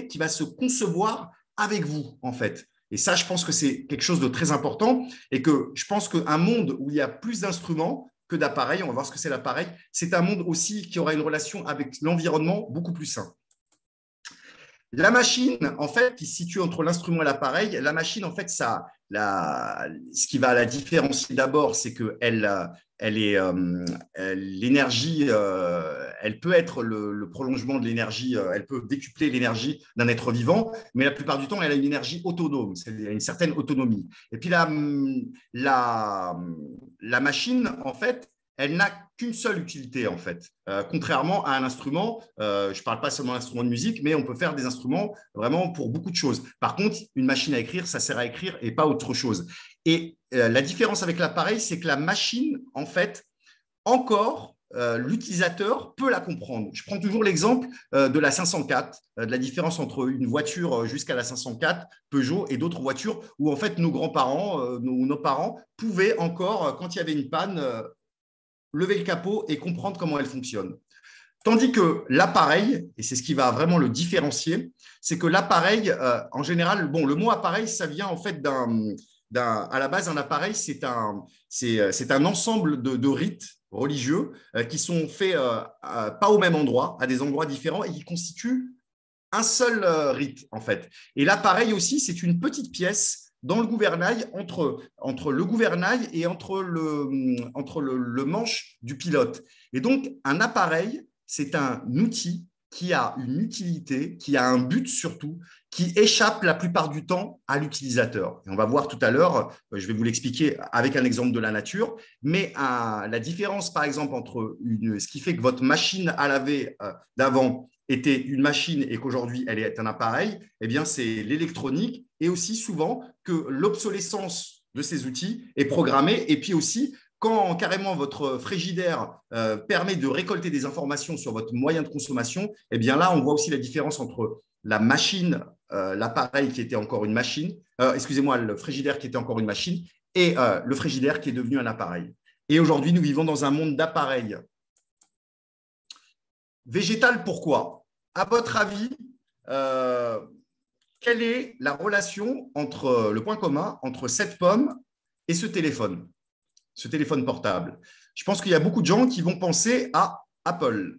S3: qui va se concevoir avec vous, en fait. Et ça, je pense que c'est quelque chose de très important et que je pense qu'un monde où il y a plus d'instruments que d'appareils, on va voir ce que c'est l'appareil, c'est un monde aussi qui aura une relation avec l'environnement beaucoup plus sain. La machine, en fait, qui se situe entre l'instrument et l'appareil, la machine, en fait, ce qui va la différencier d'abord, c'est qu'elle l'énergie, elle peut être le prolongement de l'énergie, elle peut décupler l'énergie d'un être vivant, mais la plupart du temps, elle a une énergie autonome, elle a une certaine autonomie. Et puis la machine, en fait, elle n'a qu'une seule utilité, en fait. Contrairement à un instrument, je ne parle pas seulement d'instruments de musique, mais on peut faire des instruments vraiment pour beaucoup de choses. Par contre, une machine à écrire, ça sert à écrire et pas autre chose. Et la différence avec l'appareil, c'est que la machine, en fait, encore, l'utilisateur peut la comprendre. Je prends toujours l'exemple de la 504, de la différence entre une voiture jusqu'à la 504 Peugeot et d'autres voitures où, en fait, nos grands-parents ou nos parents pouvaient encore, quand il y avait une panne, lever le capot et comprendre comment elle fonctionne. Tandis que l'appareil, et c'est ce qui va vraiment le différencier, c'est que l'appareil, en général, bon, le mot appareil, ça vient en fait à la base, un appareil, c'est un ensemble de rites religieux qui sont faits pas au même endroit, à des endroits différents, et qui constituent un seul rite, en fait. Et l'appareil aussi, c'est une petite pièce dans le gouvernail, entre le gouvernail et entre le manche du pilote. Et donc, un appareil, c'est un outil qui a une utilité, qui a un but surtout, qui échappe la plupart du temps à l'utilisateur. Et on va voir tout à l'heure, je vais vous l'expliquer avec un exemple de la nature, mais la différence, par exemple, entre ce qui fait que votre machine à laver d'avant était une machine et qu'aujourd'hui elle est un appareil, eh bien c'est l'électronique et aussi souvent que l'obsolescence de ces outils est programmée et puis aussi quand carrément votre frigidaire permet de récolter des informations sur votre moyen de consommation, eh bien là on voit aussi la différence entre la machine, l'appareil qui était encore une machine, excusez-moi, le frigidaire qui était encore une machine et le frigidaire qui est devenu un appareil. Et aujourd'hui nous vivons dans un monde d'appareils. Végétal, pourquoi? À votre avis, quelle est la relation entre le point commun entre cette pomme et ce téléphone portable? Je pense qu'il y a beaucoup de gens qui vont penser à Apple.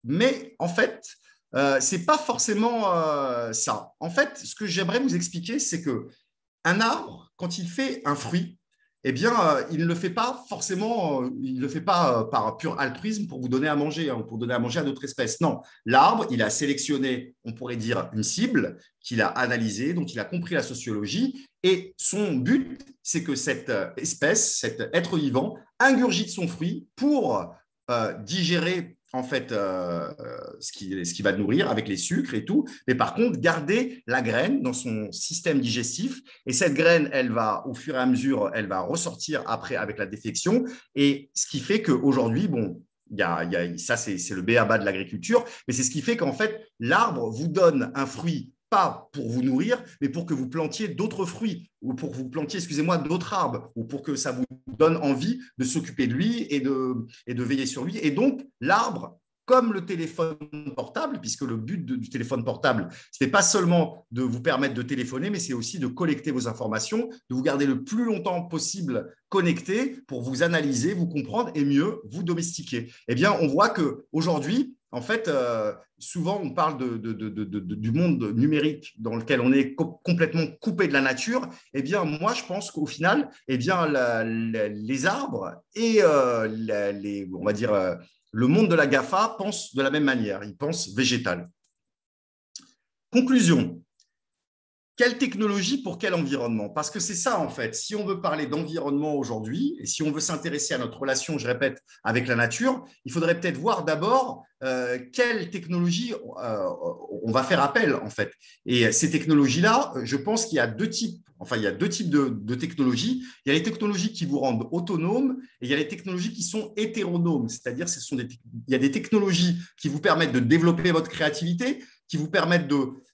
S3: Mais en fait, ce n'est pas forcément ça. En fait, ce que j'aimerais vous expliquer, c'est qu'un arbre, quand il fait un fruit, eh bien, il ne le fait pas forcément, il ne le fait pas par pur altruisme pour vous donner à manger, ou pour donner à manger à d'autres espèces. Non, l'arbre, il a sélectionné, on pourrait dire, une cible qu'il a analysée, dont il a compris la sociologie, et son but, c'est que cette espèce, cet être vivant, ingurgite son fruit pour digérer en fait ce qui va nourrir avec les sucres et tout, mais par contre garder la graine dans son système digestif et cette graine, elle va au fur et à mesure, elle va ressortir après avec la défection et ce qui fait qu'aujourd'hui, bon, ça c'est le b.a.-ba de l'agriculture, mais c'est ce qui fait qu'en fait l'arbre vous donne un fruit pas pour vous nourrir, mais pour que vous plantiez d'autres fruits, ou pour que vous plantiez, excusez-moi, d'autres arbres, ou pour que ça vous donne envie de s'occuper de lui et de veiller sur lui. Et donc, l'arbre, comme le téléphone portable, puisque le but du téléphone portable, ce n'est pas seulement de vous permettre de téléphoner, mais c'est aussi de collecter vos informations, de vous garder le plus longtemps possible connecté pour vous analyser, vous comprendre et mieux vous domestiquer. Eh bien, on voit qu'aujourd'hui, en fait, souvent, on parle du monde numérique dans lequel on est complètement coupé de la nature. Eh bien, moi, je pense qu'au final, eh bien, les arbres et on va dire, le monde de la GAFA pensent de la même manière. Ils pensent végétal. Conclusion. Quelle technologie pour quel environnement? Parce que c'est ça, en fait. Si on veut parler d'environnement aujourd'hui et si on veut s'intéresser à notre relation, je répète, avec la nature, il faudrait peut-être voir d'abord quelle technologie on va faire appel, en fait. Et ces technologies-là, je pense qu'il y a deux types. Enfin, il y a deux types de technologies. Il y a les technologies qui vous rendent autonome et il y a les technologies qui sont hétéronomes. C'est-à-dire, il y a des technologies qui vous permettent de développer votre créativité, qui vous permettent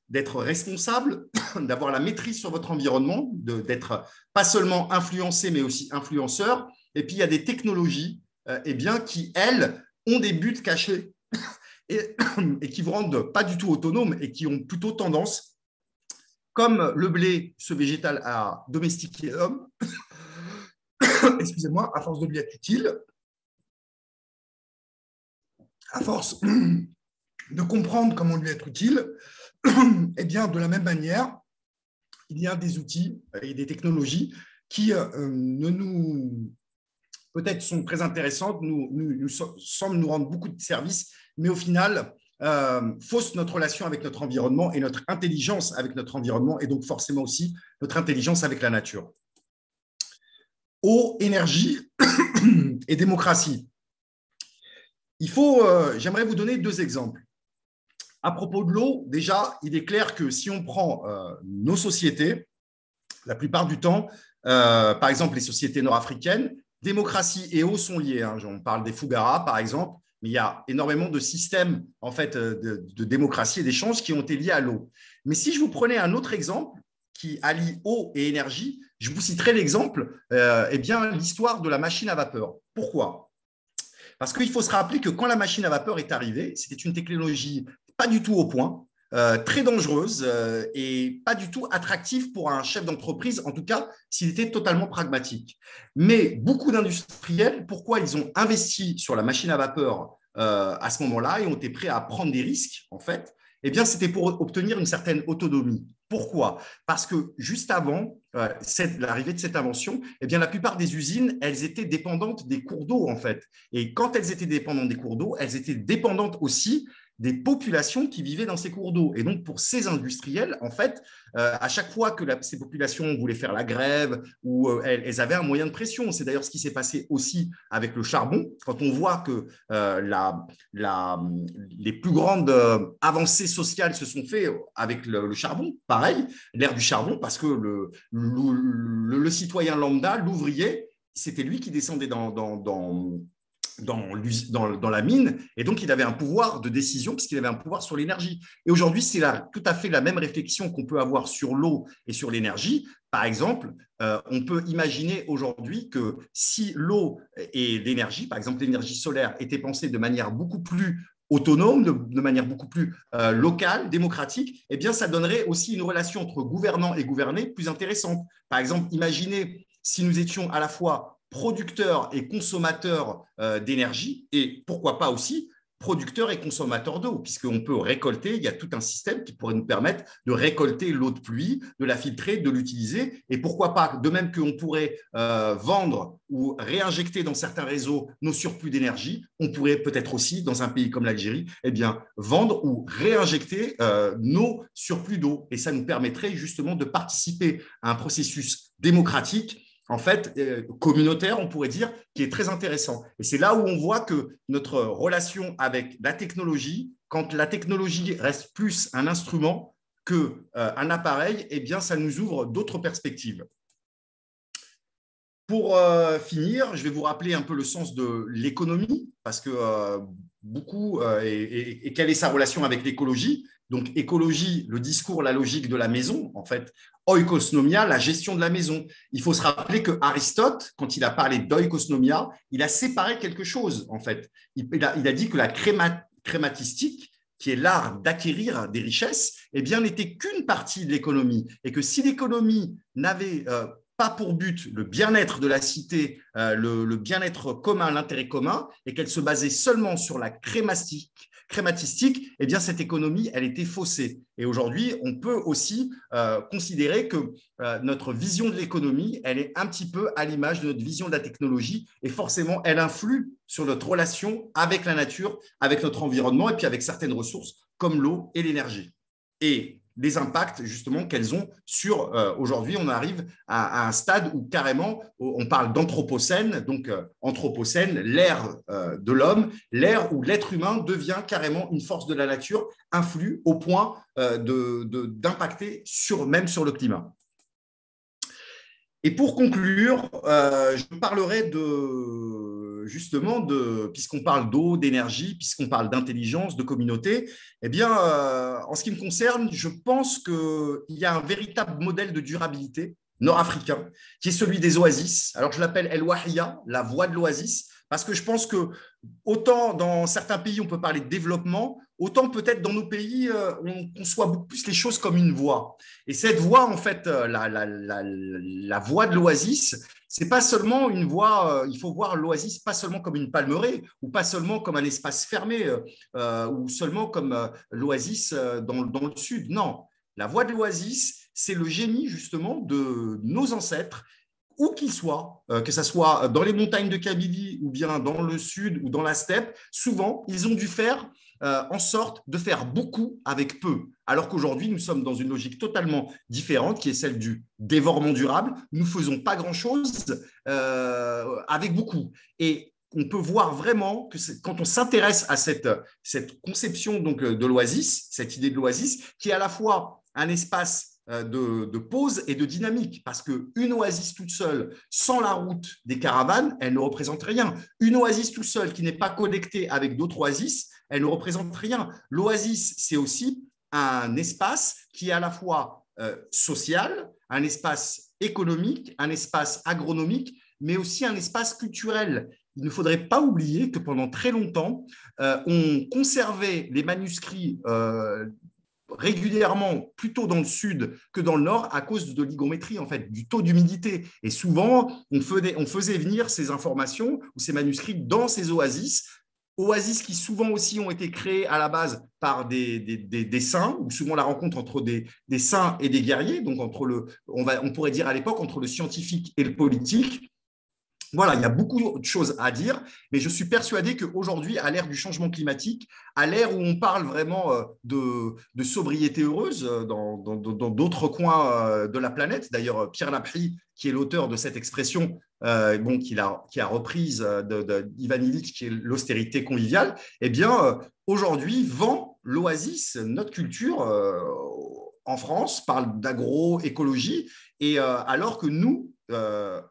S3: d'être responsable, d'avoir la maîtrise sur votre environnement, d'être pas seulement influencé, mais aussi influenceur. Et puis, il y a des technologies eh bien, qui, elles, ont des buts cachés et qui vous rendent pas du tout autonome et qui ont plutôt tendance, comme le blé, ce végétal, à domestiquer l'homme, excusez-moi, à force de lui être utile, à force de comprendre comment lui être utile, eh bien, de la même manière, il y a des outils et des technologies qui peut-être sont très intéressantes, semblent nous rendre beaucoup de services, mais au final, faussent notre relation avec notre environnement et notre intelligence avec notre environnement, et donc forcément aussi notre intelligence avec la nature. Eau, énergie et démocratie. J'aimerais vous donner deux exemples. À propos de l'eau, déjà, il est clair que si on prend nos sociétés, la plupart du temps, par exemple les sociétés nord-africaines, démocratie et eau sont liées. Hein. On parle des Fougara, par exemple, mais il y a énormément de systèmes en fait, de démocratie et d'échanges qui ont été liés à l'eau. Mais si je vous prenais un autre exemple qui allie eau et énergie, je vous citerai l'exemple, eh bien, l'histoire de la machine à vapeur. Pourquoi ? Parce qu'il faut se rappeler que quand la machine à vapeur est arrivée, c'était une technologie pas du tout au point, très dangereuse et pas du tout attractive pour un chef d'entreprise, en tout cas s'il était totalement pragmatique. Mais beaucoup d'industriels, pourquoi ils ont investi sur la machine à vapeur à ce moment-là et ont été prêts à prendre des risques, en fait, eh bien, c'était pour obtenir une certaine autonomie. Pourquoi? Parce que juste avant l'arrivée de cette invention, eh bien, la plupart des usines, elles étaient dépendantes des cours d'eau, en fait. Et quand elles étaient dépendantes des cours d'eau, elles étaient dépendantes aussi des populations qui vivaient dans ces cours d'eau. Et donc, pour ces industriels, en fait, à chaque fois que ces populations voulaient faire la grève ou elles avaient un moyen de pression. C'est d'ailleurs ce qui s'est passé aussi avec le charbon. Quand on voit que les plus grandes avancées sociales se sont faites avec le charbon, pareil, l'ère du charbon, parce que le citoyen lambda, l'ouvrier, c'était lui qui descendait dans la mine, et donc il avait un pouvoir de décision puisqu'il avait un pouvoir sur l'énergie. Et aujourd'hui, c'est tout à fait la même réflexion qu'on peut avoir sur l'eau et sur l'énergie. Par exemple, on peut imaginer aujourd'hui que si l'eau et l'énergie, par exemple l'énergie solaire, étaient pensées de manière beaucoup plus autonome, de manière beaucoup plus locale, démocratique, eh bien, ça donnerait aussi une relation entre gouvernants et gouvernés plus intéressante. Par exemple, imaginez si nous étions à la fois producteurs et consommateurs d'énergie, et pourquoi pas aussi producteurs et consommateurs d'eau, puisqu'on peut récolter, il y a tout un système qui pourrait nous permettre de récolter l'eau de pluie, de la filtrer, de l'utiliser, et pourquoi pas, de même qu'on pourrait vendre ou réinjecter dans certains réseaux nos surplus d'énergie, on pourrait peut-être aussi, dans un pays comme l'Algérie, eh bien, vendre ou réinjecter nos surplus d'eau, et ça nous permettrait justement de participer à un processus démocratique, en fait, communautaire, on pourrait dire, qui est très intéressant. Et c'est là où on voit que notre relation avec la technologie, quand la technologie reste plus un instrument qu'un appareil, eh bien, ça nous ouvre d'autres perspectives. Pour finir, je vais vous rappeler un peu le sens de l'économie, parce que et quelle est sa relation avec l'écologie. Donc, écologie, le discours, la logique de la maison, en fait, oikosnomia, la gestion de la maison. Il faut se rappeler que Aristote, quand il a parlé d'oikosnomia, il a séparé quelque chose, en fait. Il a dit que la crématistique, qui est l'art d'acquérir des richesses, eh bien, n'était qu'une partie de l'économie. Et que si l'économie n'avait pas pour but le bien-être de la cité, le bien-être commun, l'intérêt commun, et qu'elle se basait seulement sur la crématistique, eh bien, cette économie, elle était faussée. Et aujourd'hui, on peut aussi considérer que notre vision de l'économie, elle est un petit peu à l'image de notre vision de la technologie, et forcément, elle influe sur notre relation avec la nature, avec notre environnement, et puis avec certaines ressources comme l'eau et l'énergie. Et les impacts justement qu'elles ont sur, aujourd'hui, on arrive à un stade où carrément, on parle d'anthropocène, donc anthropocène, l'ère de l'homme, l'ère où l'être humain devient carrément une force de la nature, influe au point d'impacter même sur le climat. Et pour conclure, je parlerai justement puisqu'on parle d'eau, d'énergie, puisqu'on parle d'intelligence, de communauté, eh bien, en ce qui me concerne, je pense qu'il y a un véritable modèle de durabilité nord-africain, qui est celui des oasis. Alors, je l'appelle El Wahia, la voie de l'oasis, parce que je pense que autant dans certains pays, on peut parler de développement, autant peut-être dans nos pays, on conçoit beaucoup plus les choses comme une voie. Et cette voie, en fait, la voie de l'oasis, c'est pas seulement une voie, il faut voir l'oasis pas seulement comme une palmeraie, ou pas seulement comme un espace fermé, ou seulement comme l'oasis dans le sud. Non, la voie de l'oasis, c'est le génie justement de nos ancêtres, où qu'ils soient, que ce soit dans les montagnes de Kabylie ou bien dans le sud ou dans la steppe, souvent, ils ont dû faire en sorte de faire beaucoup avec peu. Alors qu'aujourd'hui, nous sommes dans une logique totalement différente, qui est celle du dévorement durable. Nous ne faisons pas grand-chose avec beaucoup. Et on peut voir vraiment que quand on s'intéresse à cette conception donc, de l'oasis, cette idée de l'oasis, qui est à la fois un espace de pause et de dynamique, parce qu'une oasis toute seule, sans la route des caravanes, elle ne représente rien. Une oasis toute seule qui n'est pas connectée avec d'autres oasis, elle ne représente rien. L'oasis, c'est aussi un espace qui est à la fois social, un espace économique, un espace agronomique, mais aussi un espace culturel. il ne faudrait pas oublier que pendant très longtemps, on conservait les manuscrits régulièrement plutôt dans le sud que dans le nord à cause de l'hygrométrie, en fait, du taux d'humidité. Et souvent, on faisait venir ces informations ou ces manuscrits dans ces oasis qui souvent aussi ont été créées à la base par des saints, ou souvent la rencontre entre des saints et des guerriers, donc on pourrait dire à l'époque entre le scientifique et le politique. Voilà, il y a beaucoup de choses à dire, mais je suis persuadé qu'aujourd'hui, à l'ère du changement climatique, à l'ère où on parle vraiment de sobriété heureuse dans d'autres coins de la planète, d'ailleurs Pierre Laprie, qui est l'auteur de cette expression, qui a reprise d'Ivan Illich, qui est l'austérité conviviale, eh bien, aujourd'hui, vend l'oasis, notre culture en France, parle d'agroécologie, et alors que nous,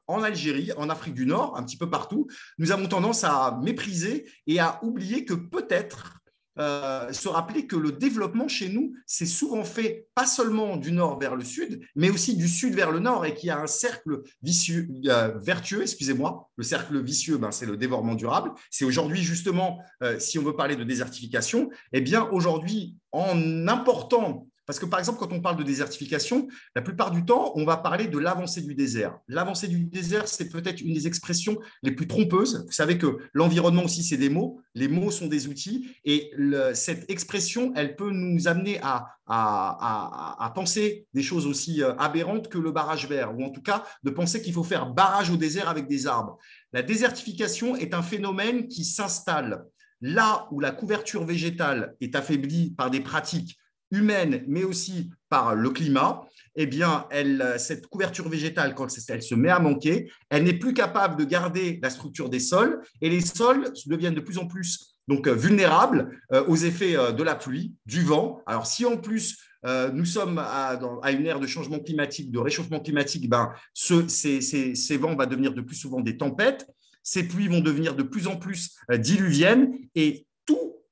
S3: en Algérie, en Afrique du Nord, un petit peu partout, nous avons tendance à mépriser et à oublier que peut-être se rappeler que le développement chez nous s'est souvent fait pas seulement du nord vers le sud, mais aussi du sud vers le nord et qu'il y a un cercle vicieux, vertueux, excusez-moi. Le cercle vicieux, c'est le développement durable. C'est aujourd'hui justement, si on veut parler de désertification, eh bien aujourd'hui, en important. Parce que, par exemple, quand on parle de désertification, la plupart du temps, on va parler de l'avancée du désert. L'avancée du désert, c'est peut-être une des expressions les plus trompeuses. Vous savez que l'environnement aussi, c'est des mots. Les mots sont des outils. Et cette expression, elle peut nous amener à penser des choses aussi aberrantes que le barrage vert, ou en tout cas de penser qu'il faut faire barrage au désert avec des arbres. La désertification est un phénomène qui s'installe là où la couverture végétale est affaiblie par des pratiques humaine, mais aussi par le climat, eh bien, cette couverture végétale, quand elle se met à manquer, elle n'est plus capable de garder la structure des sols et les sols deviennent de plus en plus vulnérables aux effets de la pluie, du vent. Alors, si en plus nous sommes à une ère de changement climatique, de réchauffement climatique, ces vents vont devenir de plus souvent des tempêtes, ces pluies vont devenir de plus en plus diluviennes et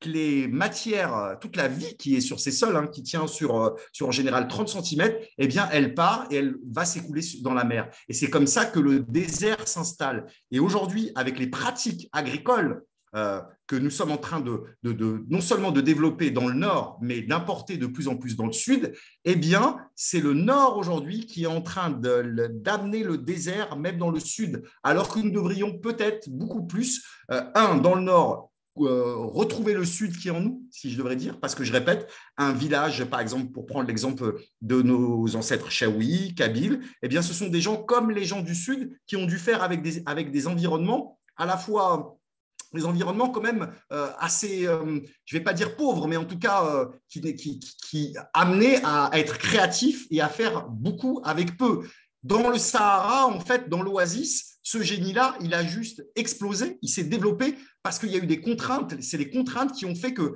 S3: les matières, toute la vie qui est sur ces sols, qui tient sur en général 30 cm, eh bien, elle part et elle va s'écouler dans la mer. Et c'est comme ça que le désert s'installe. Et aujourd'hui, avec les pratiques agricoles que nous sommes en train non seulement de développer dans le nord, mais d'importer de plus en plus dans le sud, eh bien, c'est le nord aujourd'hui qui est en train d'amener le désert, même dans le sud, alors que nous devrions peut-être beaucoup plus, dans le nord, retrouver le sud qui est en nous, si je devrais dire, parce que je répète, un village, par exemple, pour prendre l'exemple de nos ancêtres chaouis, kabyles, eh bien, ce sont des gens comme les gens du sud qui ont dû faire avec des environnements à la fois des environnements quand même assez, je ne vais pas dire pauvres, mais en tout cas qui amenaient à être créatifs et à faire beaucoup avec peu. Dans le Sahara, en fait, dans l'oasis, ce génie-là, il a juste explosé, il s'est développé parce qu'il y a eu des contraintes. C'est les contraintes qui ont fait que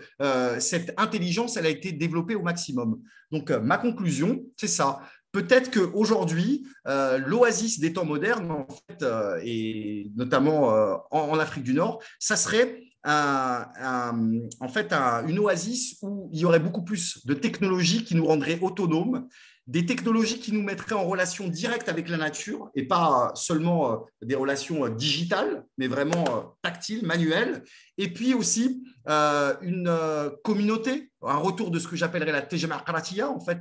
S3: cette intelligence, elle a été développée au maximum. Donc, ma conclusion, c'est ça. Peut-être qu'aujourd'hui, l'oasis des temps modernes, en fait, et notamment en Afrique du Nord, ça serait en fait une oasis où il y aurait beaucoup plus de technologies qui nous rendraient autonomes, des technologies qui nous mettraient en relation directe avec la nature et pas seulement des relations digitales, mais vraiment tactiles, manuelles. Et puis aussi une communauté, un retour de ce que j'appellerais la Tejamaqratia, en fait,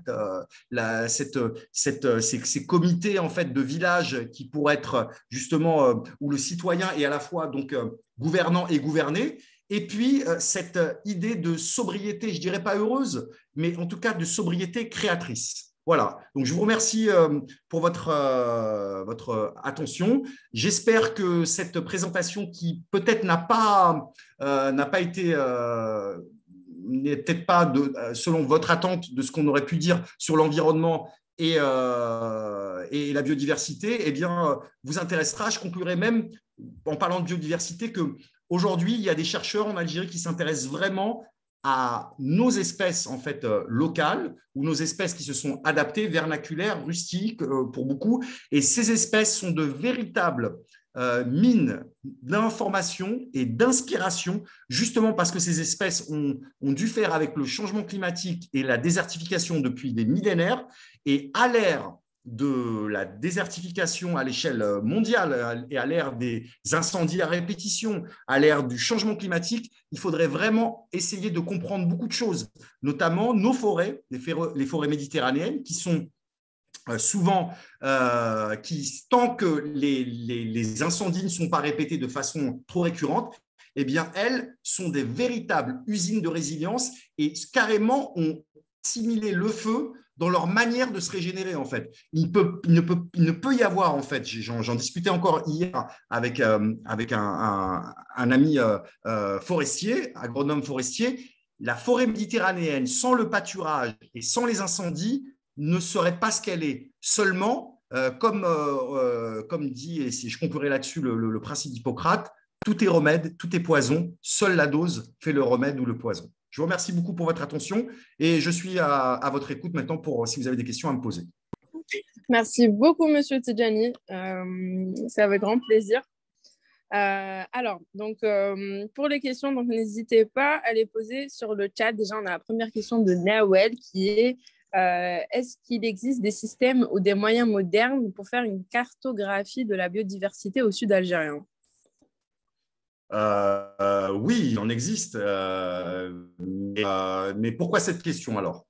S3: ces comités en fait, de villages qui pourraient être justement où le citoyen est à la fois donc, gouvernant et gouverné. Et puis, cette idée de sobriété, je ne dirais pas heureuse, mais en tout cas de sobriété créatrice. Voilà, donc je vous remercie pour votre attention. J'espère que cette présentation qui peut-être n'a pas été, n'est peut-être pas selon votre attente de ce qu'on aurait pu dire sur l'environnement et la biodiversité, eh bien, vous intéressera. Je conclurai même en parlant de biodiversité qu'aujourd'hui, il y a des chercheurs en Algérie qui s'intéressent vraiment à nos espèces en fait locales ou nos espèces qui se sont adaptées, vernaculaires, rustiques pour beaucoup. Et ces espèces sont de véritables mines d'information et d'inspiration, justement parce que ces espèces ont dû faire avec le changement climatique et la désertification depuis des millénaires. Et à l'ère de la désertification à l'échelle mondiale et à l'ère des incendies à répétition, à l'ère du changement climatique, il faudrait vraiment essayer de comprendre beaucoup de choses, notamment nos forêts, les forêts méditerranéennes, qui sont souvent, tant que les incendies ne sont pas répétés de façon trop récurrente, eh bien, elles sont des véritables usines de résilience et carrément ont assimilé le feu dans leur manière de se régénérer, en fait. Il ne peut y avoir, en fait, j'en discutais encore hier avec un ami forestier, agronome forestier, la forêt méditerranéenne, sans le pâturage et sans les incendies, ne serait pas ce qu'elle est. Seulement, comme dit, et si je conclurai là-dessus le principe d'Hippocrate, tout est remède, tout est poison, seule la dose fait le remède ou le poison. Je vous remercie beaucoup pour votre attention et je suis à votre écoute maintenant pour si vous avez des questions à me poser.
S2: Merci beaucoup, Monsieur Tidjani. C'est avec grand plaisir. Alors, donc, pour les questions, donc n'hésitez pas à les poser sur le chat. Déjà, on a la première question de Nawel qui est est-ce qu'il existe des systèmes ou des moyens modernes pour faire une cartographie de la biodiversité au sud algérien?
S3: Oui, il en existe. Mais pourquoi cette question alors?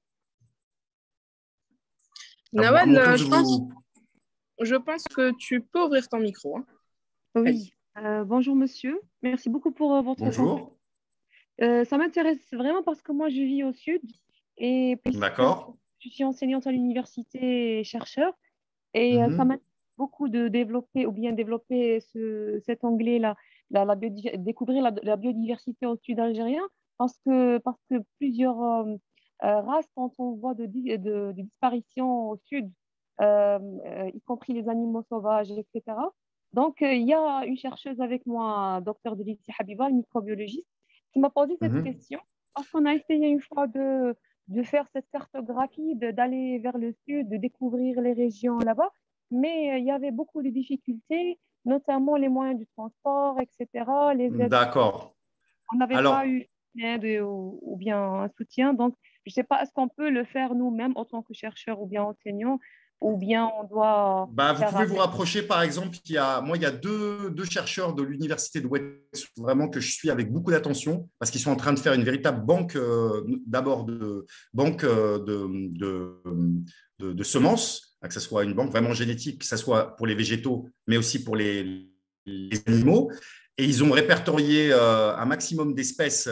S2: Nawel, je pense que tu peux ouvrir ton micro. Hein.
S4: Oui. Bonjour monsieur, merci beaucoup pour votre
S3: Bonjour.
S4: Ça m'intéresse vraiment parce que moi je vis au sud et puis je suis enseignante à l'université et chercheur et ça m'intéresse beaucoup de développer cet onglet-là, découvrir la biodiversité au sud algérien parce que plusieurs races sont en voie de disparition au sud, y compris les animaux sauvages, etc. Donc, il y a une chercheuse avec moi, docteur Delissi Habiba, une microbiologiste, qui m'a posé cette question parce qu'on a essayé une fois de faire cette cartographie, d'aller vers le sud, de découvrir les régions là-bas, mais il y avait beaucoup de difficultés, notamment les moyens de transport, etc. Les aides.
S3: D'accord.
S4: On n'avait pas eu d'aide ou bien un soutien. Donc, je ne sais pas, est-ce qu'on peut le faire nous-mêmes en tant que chercheurs ou bien enseignants, ou bien on doit
S3: vous pouvez vous rapprocher, par exemple, il y a deux chercheurs de l'université de Ouest, vraiment que je suis avec beaucoup d'attention, parce qu'ils sont en train de faire une véritable banque, d'abord de semences, que ce soit une banque vraiment génétique, que ce soit pour les végétaux, mais aussi pour les animaux. Et ils ont répertorié un maximum d'espèces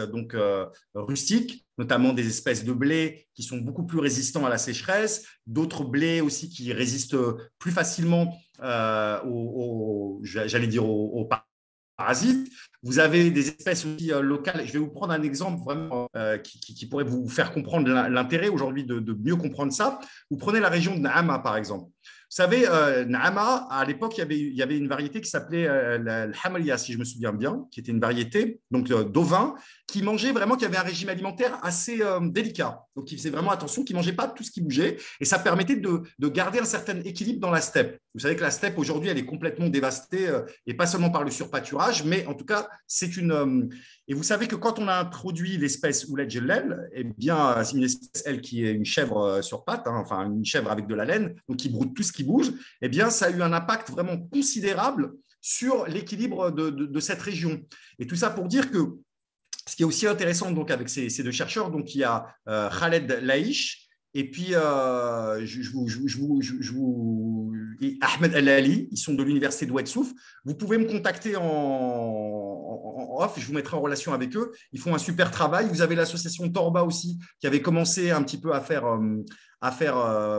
S3: rustiques, notamment des espèces de blé qui sont beaucoup plus résistants à la sécheresse, d'autres blés aussi qui résistent plus facilement aux parasites. Vous avez des espèces aussi locales. Je vais vous prendre un exemple vraiment qui pourrait vous faire comprendre l'intérêt aujourd'hui de mieux comprendre ça. Vous prenez la région de Naama, par exemple. Vous savez, Naama, à l'époque, il y avait une variété qui s'appelait le Hamalia, si je me souviens bien, qui était une variété d'ovins qui mangeait vraiment, qui avait un régime alimentaire assez délicat. Donc, il faisait vraiment attention, qui ne mangeait pas tout ce qui bougeait. Et ça permettait de garder un certain équilibre dans la steppe. Vous savez que la steppe, aujourd'hui, elle est complètement dévastée, et pas seulement par le surpâturage, mais en tout cas, c'est une… et vous savez que quand on a introduit l'espèce Ouled Jellel, eh bien, c'est une espèce, elle, qui est une chèvre sur pattes, enfin une chèvre avec de la laine, donc qui broute tout ce qui bouge, eh bien, ça a eu un impact vraiment considérable sur l'équilibre de cette région. Et tout ça pour dire que ce qui est aussi intéressant donc, avec ces deux chercheurs, donc, il y a Khaled Laïch, et puis et Ahmed El-Ali, ils sont de l'université de Oued-Souf. Vous pouvez me contacter en off, je vous mettrai en relation avec eux. Ils font un super travail. Vous avez l'association Torba aussi, qui avait commencé un petit peu à faire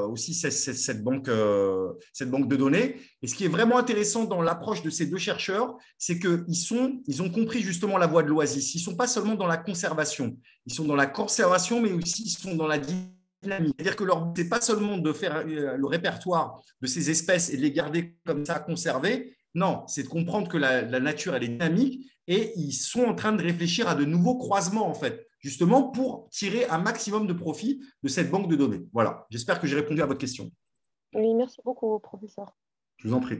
S3: aussi cette banque de données. Et ce qui est vraiment intéressant dans l'approche de ces deux chercheurs, c'est qu'ils ont compris justement la voie de l'oasis. Ils ne sont pas seulement dans la conservation, ils sont dans la conservation, mais aussi ils sont dans la dynamique. C'est-à-dire que leur but, ce n'est pas seulement de faire le répertoire de ces espèces et de les garder comme ça conservées. Non, c'est de comprendre que la nature, elle est dynamique et ils sont en train de réfléchir à de nouveaux croisements, en fait, justement pour tirer un maximum de profit de cette banque de données. Voilà, j'espère que j'ai répondu à votre question.
S4: Oui, merci beaucoup, professeur.
S3: Je vous en prie.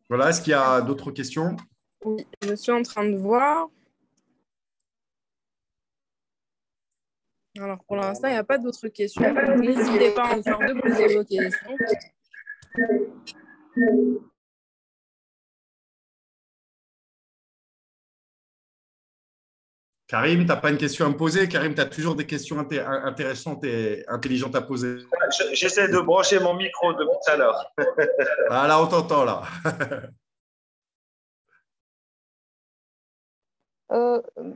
S3: Voilà, est-ce qu'il y a d'autres questions?
S2: Oui, je suis en train de voir. Alors, pour l'instant, il n'y a pas d'autres questions. Donc, n'hésitez pas encore de poser vos questions.
S3: Karim, tu n'as pas une question à me poser? Karim, tu as toujours des questions intéressantes et intelligentes à poser.
S5: J'essaie de brancher mon micro depuis tout à l'heure.
S3: Ah là, on t'entend là.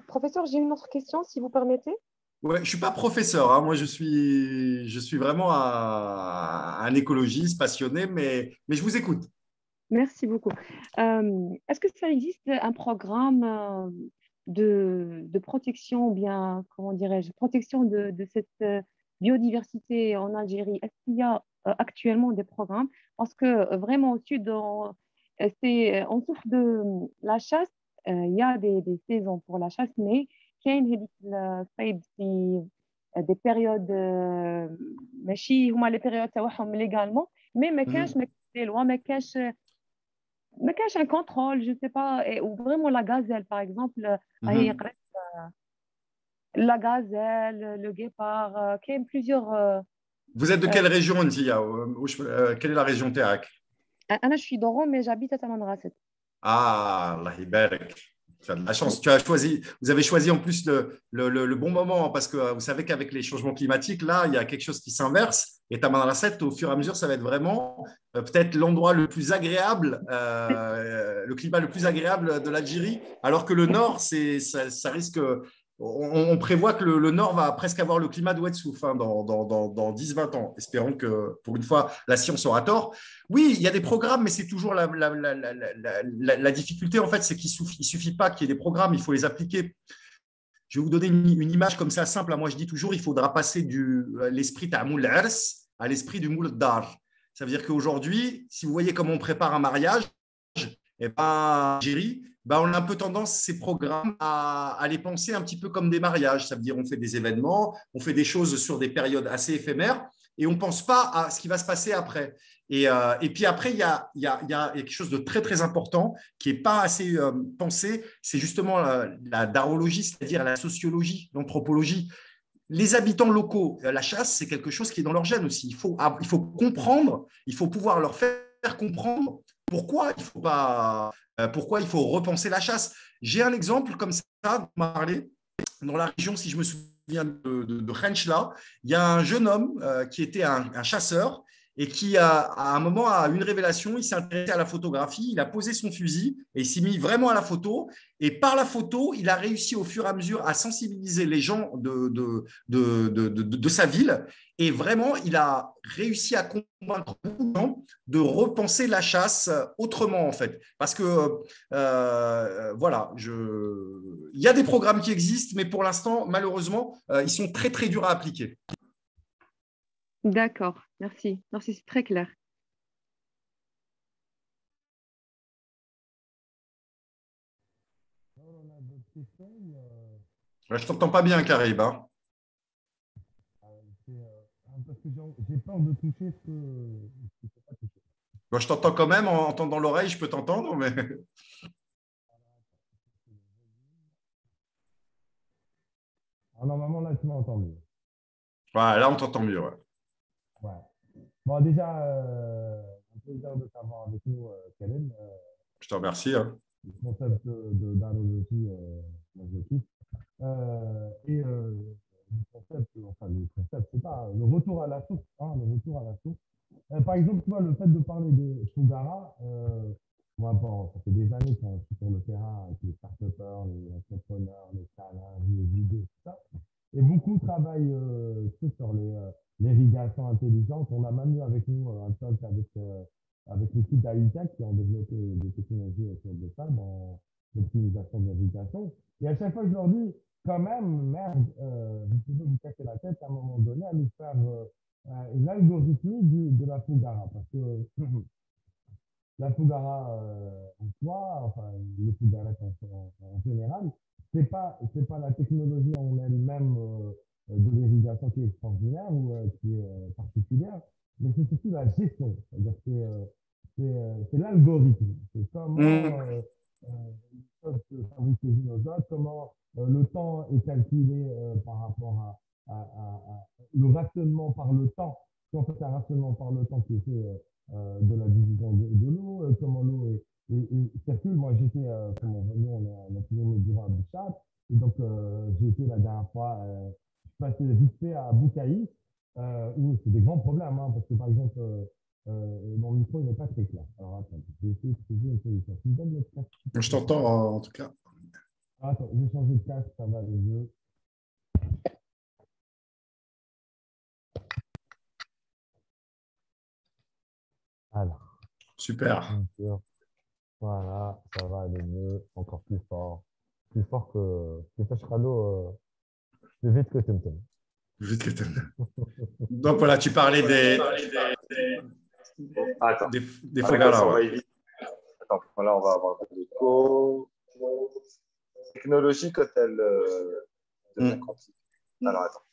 S4: Professeur, j'ai une autre question, si vous permettez.
S3: Ouais, je ne suis pas professeur, hein. Moi, je suis vraiment un écologiste passionné, mais je vous écoute.
S4: Merci beaucoup. Est-ce que ça existe un programme de protection, ou bien, comment dirais-je, protection de cette biodiversité en Algérie? Est-ce qu'il y a actuellement des programmes? Parce que vraiment au sud, on souffre de la chasse. Il y a des saisons pour la chasse, mais كاين هذيك الصيد في des périodes ماشي هما لي بيريود تاعهم légalement, mais ما كانش des lois, ما كانش un contrôle, je sais pas, ou vraiment la gazelle par exemple, هي قريت la gazelle, le guépard, كاين plusieurs.
S3: Vous êtes de quelle région, Ntia? Quelle est la région Théac?
S4: أنا je suis d'Oran, mais j'habite à Tamanrasset.
S3: Ah, Allah Ibarak. Tu as de la chance. Vous avez choisi en plus le bon moment, parce que vous savez qu'avec les changements climatiques, là, il y a quelque chose qui s'inverse. Et Tamanrasset, au fur et à mesure, ça va être vraiment peut-être l'endroit le plus agréable, le climat le plus agréable de l'Algérie, alors que le nord, ça risque. On prévoit que le nord va presque avoir le climat de Ouedsouf dans 10-20 ans. Espérons que, pour une fois, la science aura tort. Oui, il y a des programmes, mais c'est toujours la difficulté, en fait, c'est qu'il ne suffit pas qu'il y ait des programmes, il faut les appliquer. Je vais vous donner une image comme ça, simple. Moi, je dis toujours, il faudra passer l'esprit à Moul Ars à l'esprit du Moul Dar. Ça veut dire qu'aujourd'hui, si vous voyez comment on prépare un mariage, et ben, Algérie, on a un peu tendance, ces programmes, à les penser un petit peu comme des mariages. Ça veut dire on fait des événements, on fait des choses sur des périodes assez éphémères et on ne pense pas à ce qui va se passer après. Et puis après, il y a quelque chose de très, très important qui n'est pas assez pensé, c'est justement la darologie, c'est-à-dire la sociologie, l'anthropologie. Les habitants locaux, la chasse, c'est quelque chose qui est dans leur gène aussi. Il faut comprendre, il faut pouvoir leur faire comprendre pourquoi il faut repenser la chasse. J'ai un exemple comme ça, vous parlez, dans la région, si je me souviens de Renchla, il y a un jeune homme qui était un chasseur et qui, à un moment, a une révélation. Il s'est intéressé à la photographie, il a posé son fusil et il s'est mis vraiment à la photo. Et par la photo, il a réussi au fur et à mesure à sensibiliser les gens de sa ville. Et vraiment, il a réussi à convaincre beaucoup de gens de repenser la chasse autrement, en fait. Parce que, voilà, il y a des programmes qui existent, mais pour l'instant, malheureusement, ils sont très, très durs à appliquer.
S4: D'accord, merci. Merci, c'est très clair.
S3: Je ne t'entends pas bien, Karim. Hein.
S6: Parce que j'ai peur de toucher ce que je ne peux pas toucher.
S3: Bon, je t'entends quand même, en entendant l'oreille, je peux t'entendre, mais…
S6: Alors, normalement, là, tu m'entends mieux.
S3: Ouais, là, on t'entend mieux. Ouais.
S6: Ouais. Bon, déjà, un plaisir de t'avoir avec nous, Karim.
S3: Je te remercie. Hein.
S6: Le concept d'analogie, moi, je le kiffe. Et le concept, enfin, le concept, c'est pas le retour à la source. Hein, le retour à la source. Par exemple, tu vois, le fait de parler de Sougara, moi, bon, ça fait des années que je suis sur le terrain avec les start-upers, les entrepreneurs, les talents, les vidéos, tout ça. Et beaucoup travaillent sur l'irrigation intelligente. On a même eu avec nous un talk avec l'équipe d'Alitech qui ont développé des technologies autour de ça dans l'optimisation de l'irrigation. Et à chaque fois, je leur dis, quand même, merde, vous pouvez vous casser la tête à un moment donné à nous faire l'algorithmie de la Fougara. Parce que la Fougara en soi, enfin, les Fougarettes en général, c'est pas la technologie en elle-même de l'irrigation qui est extraordinaire ou qui est particulière, mais c'est surtout la gestion. C'est-à-dire c'est l'algorithme. C'est comment comment le temps est calculé par rapport le rationnement par le temps. En fait, un rationnement par le temps qui est fait de la division de l'eau, comment l'eau circule. Moi, j'étais, on a toujours le bureau à Bichat, et donc j'ai été la dernière fois, je suis passé vite fait à Boucaï, où c'est des grands problèmes, hein, parce que par exemple, mon micro n'est pas très clair. Alors attends, je vais essayer de trouver une solution. Tu me donnes le casque?
S3: Je t'entends en tout cas.
S6: Attends, je vais changer de casque, ça va aller mieux. Alors.
S3: Super.
S6: Voilà, ça va aller mieux, encore plus fort. Plus fort que Pachralo, plus vite que Temtem.
S3: Plus vite que Temtem. Donc voilà, tu parlais des Fogara.
S5: Attends, voilà, on va avoir de technologie quand elle devient quantique. Alors, attends.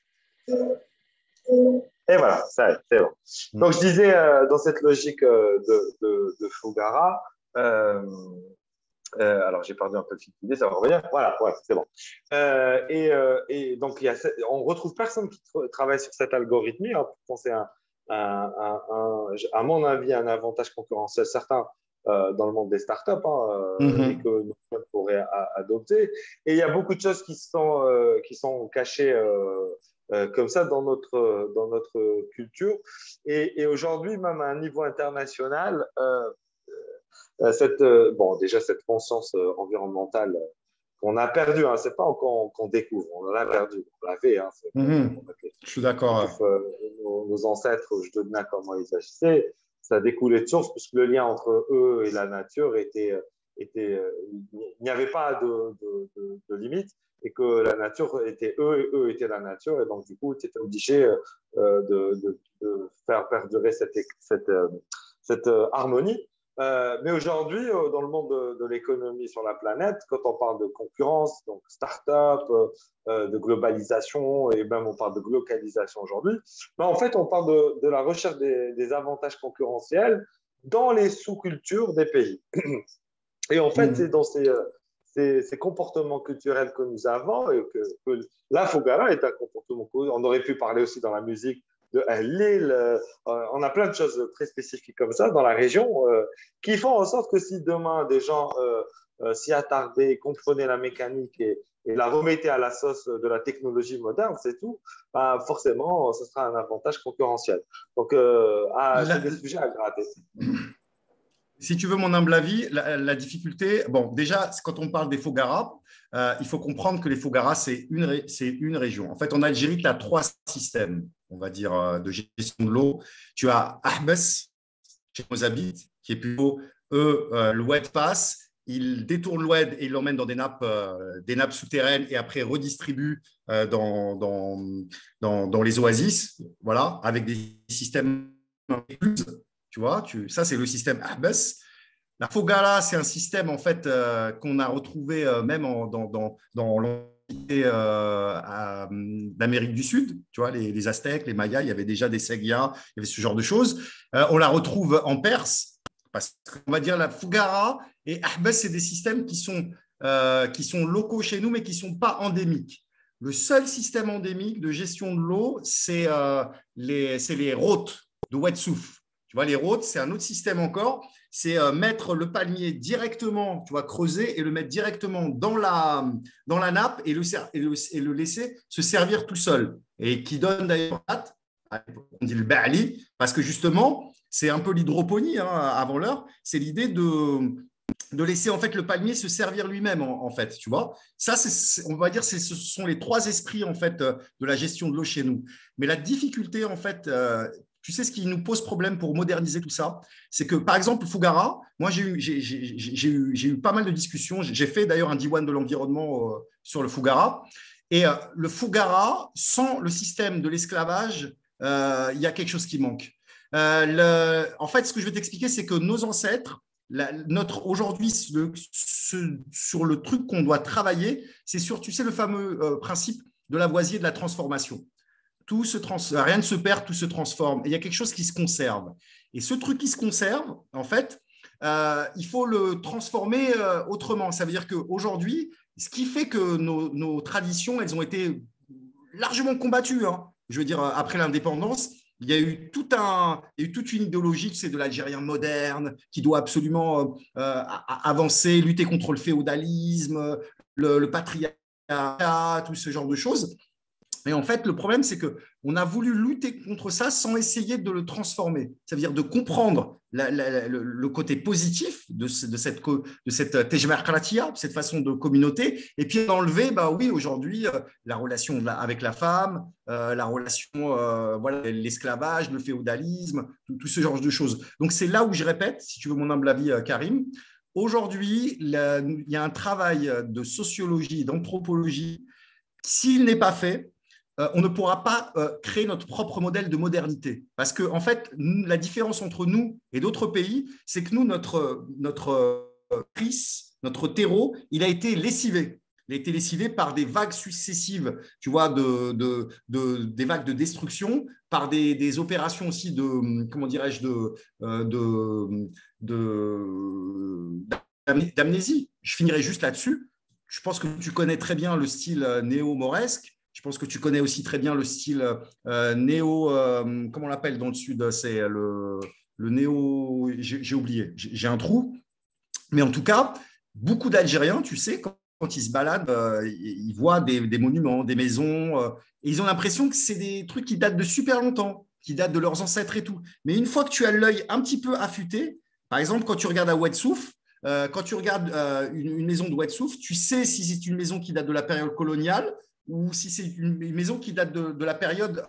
S5: Et voilà, ça y est, c'est bon. Donc, je disais, dans cette logique de Fogara, alors j'ai perdu un peu le fil d'idée, ça va revenir. Voilà, ouais, c'est bon. Et donc, on retrouve personne qui travaille sur cet algorithme. Hein, pourtant, c'est à mon avis un avantage concurrentiel certain dans le monde des startups et que nous pourrions adopter. Et il y a beaucoup de choses qui sont cachées comme ça dans notre culture. Et aujourd'hui, même à un niveau international, déjà cette conscience environnementale qu'on a perdue, hein, c'est pas encore qu'on découvre, on l'a perdue, on l'avait. Hein,
S3: je suis d'accord.
S5: Nos ancêtres, je devenais comment ils agissaient, ça découlait de source puisque le lien entre eux et la nature il n'y avait pas de limite et que la nature était eux et eux étaient la nature et donc du coup tu étais obligé de faire perdurer cette harmonie. Mais aujourd'hui, dans le monde de l'économie sur la planète, quand on parle de concurrence, donc start-up, de globalisation et même on parle de localisation aujourd'hui, en fait, on parle de la recherche des avantages concurrentiels dans les sous-cultures des pays. Et en fait, c'est dans ces comportements culturels que nous avons et que la Fogara est un comportement. On aurait pu parler aussi dans la musique de Lille. On a plein de choses très spécifiques comme ça dans la région qui font en sorte que si demain des gens s'y attardaient, comprenaient la mécanique et la remettaient à la sauce de la technologie moderne, c'est tout, forcément, ce sera un avantage concurrentiel. Donc, c'est des sujets à gratter.
S3: Si tu veux mon humble avis, la difficulté, bon, déjà, quand on parle des Fogara, il faut comprendre que les Fogara, c'est une région. En fait, en Algérie, tu as 3 systèmes, on va dire, de gestion de l'eau. Tu as Ahmes, chez Mozambique, qui est plutôt, l'oued passe, ils détournent l'oued et ils l'emmènent dans des nappes souterraines et après redistribuent dans les oasis, voilà, avec des systèmes inclus. Tu vois, ça, c'est le système Ahmes. La Fogara, c'est un système en fait, qu'on a retrouvé même dans l'Antiquité d'Amérique du Sud. Tu vois, les Aztèques, les Mayas, il y avait déjà des Segias, il y avait ce genre de choses. On la retrouve en Perse, parce qu'on va dire la Fogara et Ahmes, c'est des systèmes qui sont locaux chez nous, mais qui ne sont pas endémiques. Le seul système endémique de gestion de l'eau, c'est les routes de Oued-Souf. Tu vois, les rôtes, c'est un autre système encore. C'est mettre le palmier directement, tu vois, creuser et le mettre directement dans la nappe et le laisser se servir tout seul. Et qui donne d'ailleurs, on dit le ba'ali, parce que justement, c'est un peu l'hydroponie avant l'heure. C'est l'idée de laisser en fait le palmier se servir lui-même en fait, tu vois. Ça, on va dire, ce sont les 3 esprits en fait de la gestion de l'eau chez nous. Mais la difficulté en fait, tu sais, ce qui nous pose problème pour moderniser tout ça, c'est que, par exemple, Fogara, moi, j'ai eu pas mal de discussions. J'ai fait d'ailleurs un diwan de l'environnement sur le Fogara. Et le Fogara, sans le système de l'esclavage, il y a quelque chose qui manque. En fait, ce que je vais t'expliquer, c'est que nos ancêtres, aujourd'hui, sur le truc qu'on doit travailler, c'est sur, tu sais, le fameux principe de Lavoisier de la transformation. Rien ne se perd, tout se transforme. Et il y a quelque chose qui se conserve. Et ce truc qui se conserve, en fait, il faut le transformer autrement. Ça veut dire qu'aujourd'hui, ce qui fait que nos traditions, elles ont été largement combattu. Hein. Je veux dire, après l'indépendance, il y a eu toute une idéologie, c'est de l'Algérien moderne, qui doit absolument avancer, lutter contre le féodalisme, le patriarcat, tout ce genre de choses. Et en fait, le problème, c'est qu'on a voulu lutter contre ça sans essayer de le transformer. Ça veut dire de comprendre le côté positif de cette tejmerkratia, cette façon de communauté, et puis d'enlever, bah oui, aujourd'hui, la relation avec la femme, la relation, voilà, l'esclavage, le féodalisme, tout ce genre de choses. Donc, c'est là où je répète, si tu veux mon humble avis, Karim, aujourd'hui, il y a un travail de sociologie, d'anthropologie. S'il n'est pas fait, on ne pourra pas créer notre propre modèle de modernité. Parce que, en fait, la différence entre nous et d'autres pays, c'est que nous, notre terreau, il a été lessivé. Il a été lessivé par des vagues successives, tu vois, des vagues de destruction, par des opérations aussi comment dirais-je, d'amnésie. Je finirai juste là-dessus. Je pense que tu connais très bien le style néo-mauresque. Je pense que tu connais aussi très bien le style néo, comment on l'appelle dans le sud, c'est le néo, j'ai oublié, j'ai un trou. Mais en tout cas, beaucoup d'Algériens, tu sais, quand ils se baladent, ils voient des monuments, des maisons, et ils ont l'impression que c'est des trucs qui datent de super longtemps, qui datent de leurs ancêtres et tout. Mais une fois que tu as l'œil un petit peu affûté, par exemple, quand tu regardes à Oued Souf, quand tu regardes une maison de Oued Souf, tu sais si c'est une maison qui date de la période coloniale ou si c'est une maison qui date de la période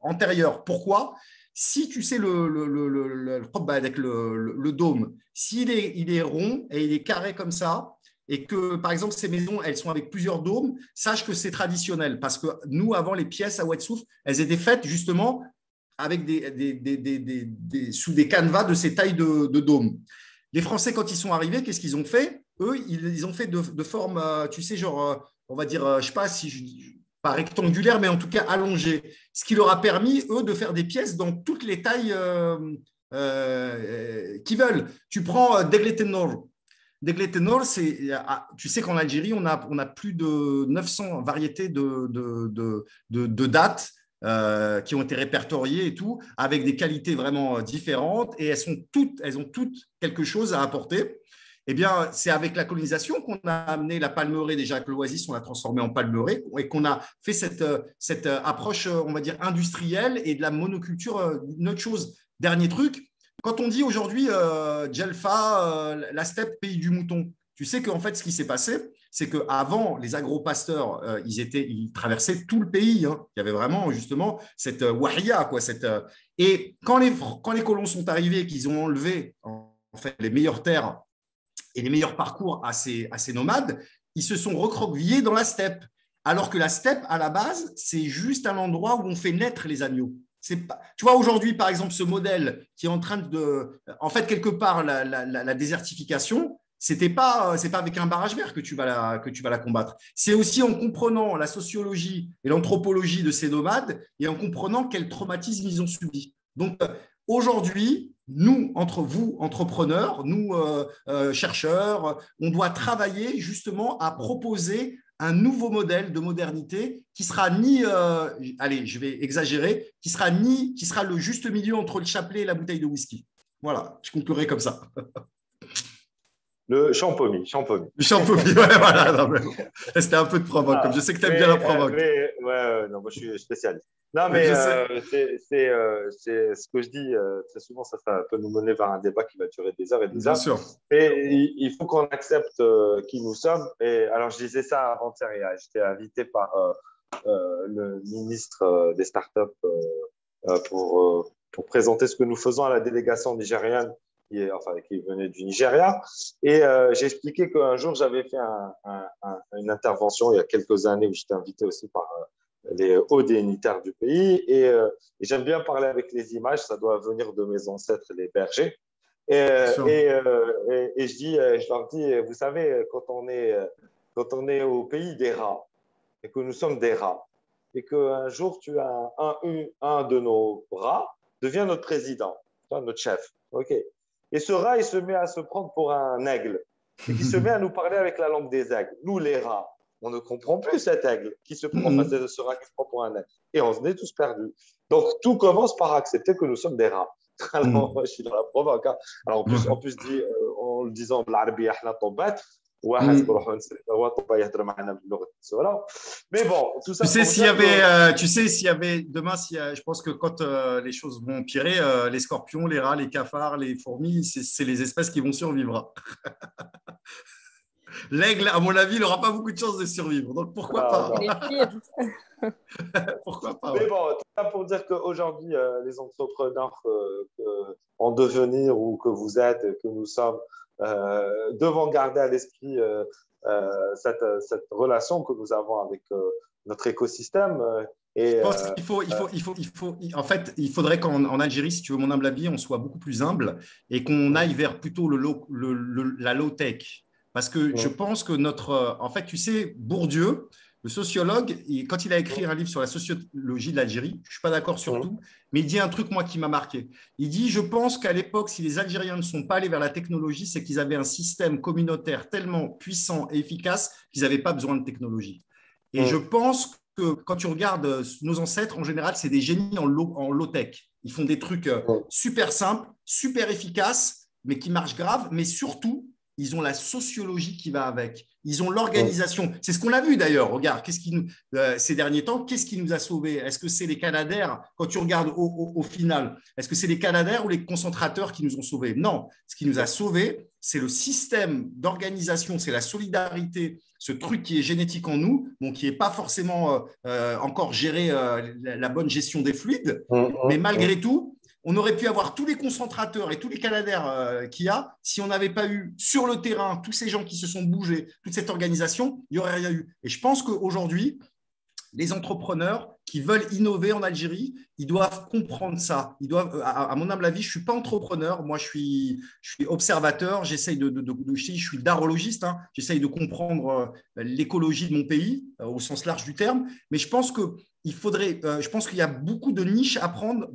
S3: antérieure. Pourquoi ? Si tu sais avec le dôme, s'il est rond et il est carré comme ça, et que, par exemple, ces maisons, elles sont avec plusieurs dômes, sache que c'est traditionnel. Parce que nous, avant, les pièces à Oued Souf, elles étaient faites justement avec sous des canevas de ces tailles de dômes. Les Français, quand ils sont arrivés, qu'est-ce qu'ils ont fait ? Eux, ils ont fait de forme, tu sais, genre, on va dire, je ne sais pas si pas rectangulaire, mais en tout cas allongée. Ce qui leur a permis, eux, de faire des pièces dans toutes les tailles qu'ils veulent. Tu prends Degletenor. Degletenor, tu sais qu'en Algérie, on a plus de 900 variétés de dates qui ont été répertoriées et tout, avec des qualités vraiment différentes, et elles ont toutes quelque chose à apporter. Eh bien, c'est avec la colonisation qu'on a amené la palmeraie, déjà avec l'oasis, on l'a transformé en palmeraie, et qu'on a fait cette approche, on va dire, industrielle et de la monoculture, une autre chose. Dernier truc, quand on dit aujourd'hui Djelfa, la steppe, pays du mouton, tu sais qu'en fait, ce qui s'est passé, c'est qu'avant, les agro-pasteurs, ils traversaient tout le pays. Hein. Il y avait vraiment, justement, cette wahia, quoi. Et quand les colons sont arrivés et qu'ils ont enlevé en fait, les meilleures terres et les meilleurs parcours à ces nomades, ils se sont recroquevillés dans la steppe. Alors que la steppe, à la base, c'est juste un endroit où on fait naître les agneaux. Tu vois, aujourd'hui, par exemple, ce modèle qui est en train de… En fait, quelque part, la désertification, c'est pas avec un barrage vert que tu vas la combattre. C'est aussi en comprenant la sociologie et l'anthropologie de ces nomades et en comprenant quel traumatisme ils ont subi. Donc, aujourd'hui, nous, entre vous, entrepreneurs, nous, chercheurs, on doit travailler justement à proposer un nouveau modèle de modernité qui sera ni, allez, je vais exagérer, qui sera le juste milieu entre le chapelet et la bouteille de whisky. Voilà, je conclurai comme ça.
S5: Le champomy.
S3: Le champomy, ouais, voilà. C'était un peu de provoque, comme je sais que tu aimes bien la provoque.
S5: Non, moi je suis spécialiste. Non, mais c'est ce que je dis très souvent, ça peut nous mener vers un débat qui va durer des heures et des heures. Bien sûr. Et il faut qu'on accepte qui nous sommes. Et alors, je disais ça avant-hier, j'étais invité par le ministre des startups pour présenter ce que nous faisons à la délégation nigériane qui venait du Nigeria. Et j'ai expliqué qu'un jour, j'avais fait une intervention il y a quelques années où j'étais invité aussi par les hauts dignitaires du pays. Et j'aime bien parler avec les images, ça doit venir de mes ancêtres, les bergers. Et je leur dis, vous savez, quand on est au pays des rats, et que nous sommes des rats, et qu'un jour, tu as un de nos rats devient notre président, notre chef. OK. Et ce rat, il se met à se prendre pour un aigle. Et il se met à nous parler avec la langue des aigles. Nous, les rats. on ne comprend plus cet aigle qui se prend, enfin, c'est ce rat qui se prend pour un aigle. Et on se est tous perdus. Donc, tout commence par accepter que nous sommes des rats. Alors, moi, je suis dans la provoque. Hein. Alors, en plus dit, en le disant, mais bon, tout ça.
S3: Tu sais, s'il y avait demain, je pense que quand les choses vont empirer, les scorpions, les rats, les cafards, les fourmis, c'est les espèces qui vont survivre. L'aigle, à mon avis, il n'aura pas beaucoup de chances de survivre. Donc pourquoi pas? Pourquoi pas?
S5: Mais bon, tout ça pour dire qu'aujourd'hui, les entrepreneurs en devenir ou que vous êtes, que nous sommes, devons garder à l'esprit cette relation que nous avons avec notre écosystème. Et,
S3: je pense en fait, il faudrait qu'en Algérie, si tu veux mon humble avis, on soit beaucoup plus humble et qu'on aille vers plutôt la low-tech. Parce que je pense que en fait, tu sais, Bourdieu, le sociologue, quand il a écrit un livre sur la sociologie de l'Algérie, je ne suis pas d'accord sur tout, mais il dit un truc, moi, qui m'a marqué. Il dit, je pense qu'à l'époque, si les Algériens ne sont pas allés vers la technologie, c'est qu'ils avaient un système communautaire tellement puissant et efficace qu'ils n'avaient pas besoin de technologie. Et je pense que quand tu regardes nos ancêtres, en général, c'est des génies en low-tech. Ils font des trucs super simples, super efficaces, mais qui marchent grave, mais surtout, ils ont la sociologie qui va avec. Ils ont l'organisation. C'est ce qu'on a vu d'ailleurs. Regarde, ces derniers temps, qu'est-ce qui nous a sauvés? Est-ce que c'est les Canadaires? Quand tu regardes au final, est-ce que c'est les Canadaires ou les concentrateurs qui nous ont sauvés? Non. Ce qui nous a sauvés, c'est le système d'organisation, c'est la solidarité, ce truc qui est génétique en nous, bon, qui n'est pas forcément encore géré la bonne gestion des fluides, mais malgré tout, on aurait pu avoir tous les concentrateurs et tous les Canadaires qu'il y a. Si on n'avait pas eu sur le terrain tous ces gens qui se sont bougés, toute cette organisation, il n'y aurait rien eu. Et je pense qu'aujourd'hui, les entrepreneurs qui veulent innover en Algérie, ils doivent comprendre ça. Ils doivent, à mon humble avis, je ne suis pas entrepreneur. Moi, je suis observateur. J'essaye je suis darologiste. Hein. J'essaye de comprendre l'écologie de mon pays au sens large du terme. Mais je pense que je pense qu'il y a beaucoup de niches à prendre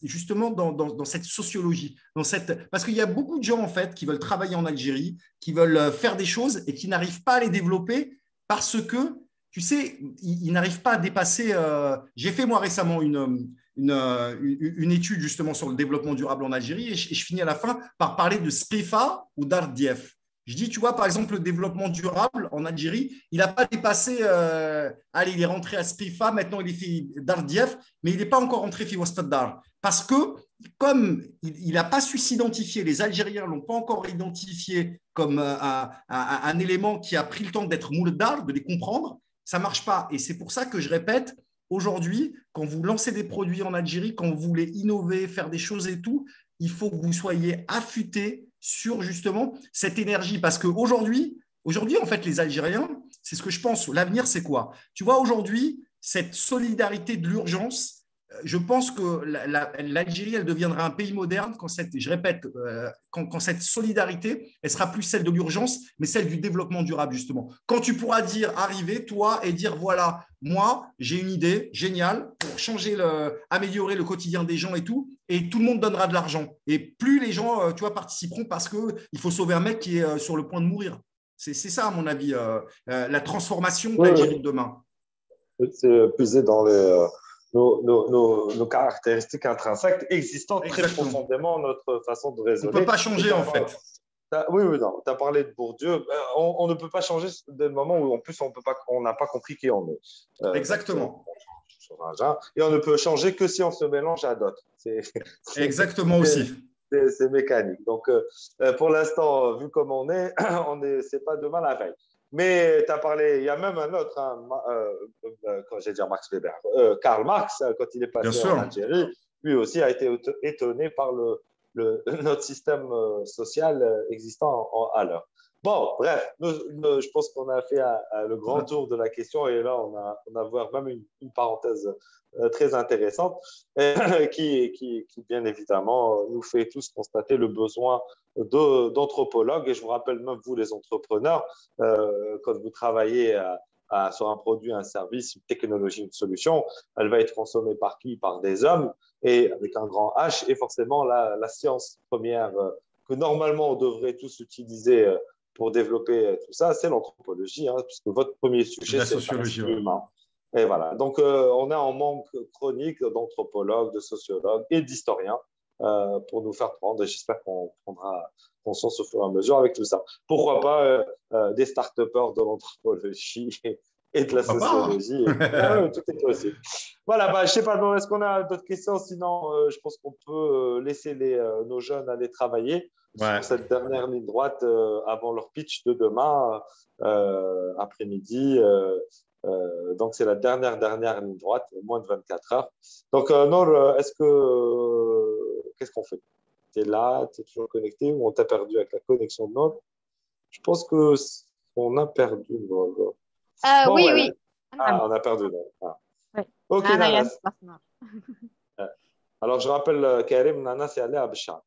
S3: justement dans cette sociologie. Parce qu'il y a beaucoup de gens, en fait, qui veulent travailler en Algérie, qui veulent faire des choses et qui n'arrivent pas à les développer parce que, tu sais, ils n'arrivent pas à dépasser… J'ai fait, moi, récemment une étude justement sur le développement durable en Algérie et je finis à la fin par parler de SPEFA ou d'ARDIEF. Je dis, tu vois, par exemple, le développement durable en Algérie, il n'a pas dépassé… allez, il est rentré à SPEFA, maintenant il est fait d'ARDIEF, mais il n'est pas encore rentré à Wastadar. Parce que, comme il n'a pas su s'identifier, les Algériens ne l'ont pas encore identifié comme un élément qui a pris le temps d'être mouldar, de les comprendre, ça ne marche pas. Et c'est pour ça que je répète, aujourd'hui, quand vous lancez des produits en Algérie, quand vous voulez innover, faire des choses et tout, il faut que vous soyez affûtés sur justement cette énergie. Parce qu'aujourd'hui, en fait, les Algériens, c'est ce que je pense, l'avenir, c'est quoi? Tu vois, aujourd'hui, cette solidarité de l'urgence, je pense que l'Algérie, elle deviendra un pays moderne quand quand cette solidarité, elle sera plus celle de l'urgence, mais celle du développement durable, justement. Quand tu pourras arriver, toi, et dire, voilà, moi, j'ai une idée géniale pour améliorer le quotidien des gens et tout le monde donnera de l'argent. Et plus les gens, tu vois, participeront parce qu'il faut sauver un mec qui est sur le point de mourir. C'est ça, à mon avis, la transformation de l'Algérie de demain.
S5: C'est puiser dans nos caractéristiques intrinsèques existantes très profondément, notre façon de raisonner.
S3: On ne peut pas changer, en fait.
S5: Oui, non. Tu as parlé de Bourdieu. On ne peut pas changer dès le moment où, en plus, on n'a pas compris qui on est.
S3: Exactement.
S5: Et on ne peut changer que si on se mélange à d'autres.
S3: Exactement aussi.
S5: C'est mécanique. Donc, pour l'instant, vu comme on est, c'est pas demain la veille. Mais tu as parlé, il y a même un autre, quand j'ai dit Max Weber, Karl Marx, quand il est passé en Algérie, lui aussi a été étonné par notre système social existant à l'heure. Bon, bref, je pense qu'on a fait le grand tour de la question et là, on a ouvert même une parenthèse très intéressante qui, bien évidemment, nous fait tous constater le besoin d'anthropologues. Et je vous rappelle, même vous, les entrepreneurs, quand vous travaillez sur un produit, un service, une technologie, une solution, elle va être consommée par qui? Par des hommes, et avec un grand H, et forcément la science première que normalement on devrait tous utiliser pour développer tout ça, c'est l'anthropologie, hein, puisque votre premier sujet,
S3: la
S5: c'est
S3: sociologie.
S5: l'humain. Et voilà. Donc, on est en manque chronique d'anthropologues, de sociologues et d'historiens pour nous faire prendre. Et j'espère qu'on prendra conscience au fur et à mesure avec tout ça. Pourquoi pas des start-upers de l'anthropologie et de la sociologie. Tout est possible. Voilà, je ne sais pas, est-ce qu'on a d'autres questions? Sinon, je pense qu'on peut laisser nos jeunes aller travailler sur cette dernière ligne droite avant leur pitch de demain après-midi. Donc, c'est la dernière ligne droite, moins de 24 heures. Donc, Nour, qu'est-ce qu'on fait? Tu es là, tu es toujours connecté ou on t'a perdu avec la connexion de Nour? Je pense qu'on a perdu Nour.
S7: Oui.
S5: On a perdu Nour.
S7: Oui.
S5: Ok, Nana. Alors, je rappelle Karim, Nana, c'est allé à Béchar.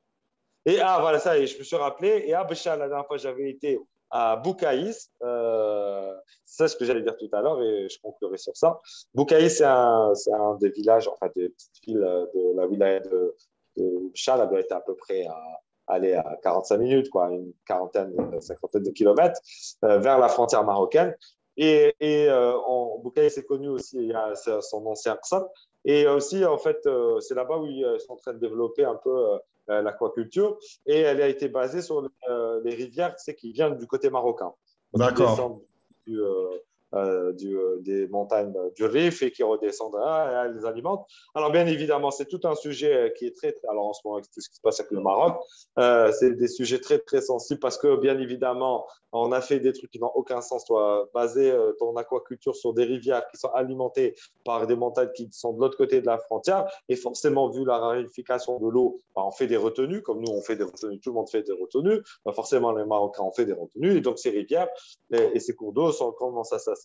S5: Et voilà, ça y est, je me suis rappelé. Et à Béchar, la dernière fois, j'avais été à Boucaïs. C'est ce que j'allais dire tout à l'heure et je conclurai sur ça. Boucaïs, c'est un des villages, enfin des petites villes de la wilaya de Béchar. Elle doit être à peu près aller à 45 minutes, quoi, une cinquantaine de kilomètres vers la frontière marocaine. Et Boucaïs, c'est connu aussi, il y a son ancien Qsar. Et aussi, en fait, c'est là-bas où ils sont en train de développer un peu l'aquaculture. Et elle a été basée sur les rivières qui viennent du côté marocain.
S3: D'accord.
S5: Des montagnes du Rif et qui redescendent et elles les alimentent. Alors, bien évidemment, c'est tout un sujet qui est très… Alors, en ce moment, avec tout ce qui se passe avec le Maroc, c'est des sujets très, très sensibles parce que, bien évidemment, on a fait des trucs qui n'ont aucun sens. Toi, baser ton aquaculture sur des rivières qui sont alimentées par des montagnes qui sont de l'autre côté de la frontière et forcément, vu la rarification de l'eau, on fait des retenues. Comme nous, on fait des retenues, tout le monde fait des retenues. Forcément, les Marocains ont fait des retenues. Et donc, ces rivières et ces cours d'eau commencent à s'assécher.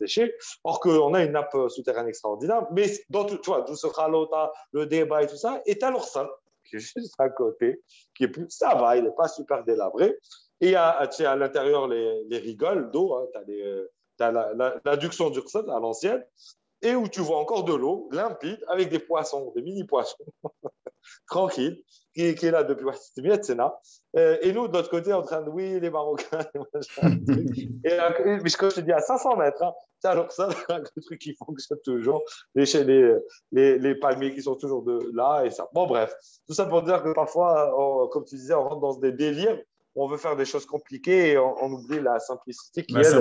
S5: Or qu'on a une nappe souterraine extraordinaire, mais tu vois, d'où ce ralota, le débat et tout ça, et t'as l'Orsal, qui est juste à côté, qui est plus, ça va, il n'est pas super délabré. Et à l'intérieur, les rigoles d'eau, hein, t'as l'adduction d'Ursal à l'ancienne, et où tu vois encore de l'eau limpide avec des poissons, des mini-poissons, tranquille, qui est là depuis et nous, de l'autre côté, en train de, oui, les Marocains, mais quand je te dis à 500 mètres, hein, alors ça, le truc qui fonctionne toujours, les palmiers qui sont toujours là, et ça. Bon, bref, tout ça pour dire que parfois, comme tu disais, on rentre dans des délires, on veut faire des choses compliquées et on oublie la simplicité qui est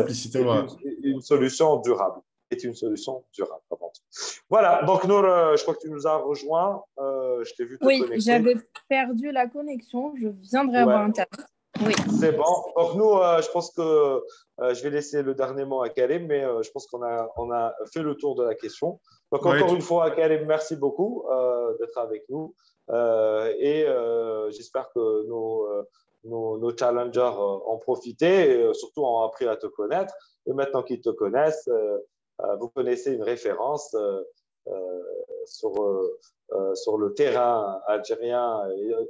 S5: une solution durable. Est une solution durable avant tout. Voilà, donc Nour, je crois que tu nous as rejoint. Je t'ai vu te connecter.
S2: Oui, j'avais perdu la connexion. Je viendrai avoir Internet. Oui.
S5: C'est bon. Donc nous, je pense que je vais laisser le dernier mot à Karim, mais je pense qu'on a fait le tour de la question. Donc encore une fois, Karim, merci beaucoup d'être avec nous. Et j'espère que nos challengers ont profité et surtout ont appris à te connaître. Et maintenant qu'ils te connaissent, vous connaissez une référence sur le terrain algérien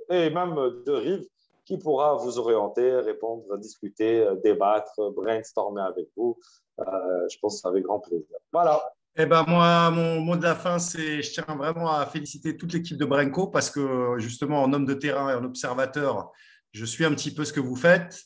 S5: et même de Rive qui pourra vous orienter, répondre, discuter, débattre, brainstormer avec vous. Je pense avec grand plaisir. Voilà.
S3: Eh ben moi, mon mot de la fin, c'est je tiens vraiment à féliciter toute l'équipe de Brenco parce que justement, en homme de terrain et en observateur, je suis un petit peu ce que vous faites.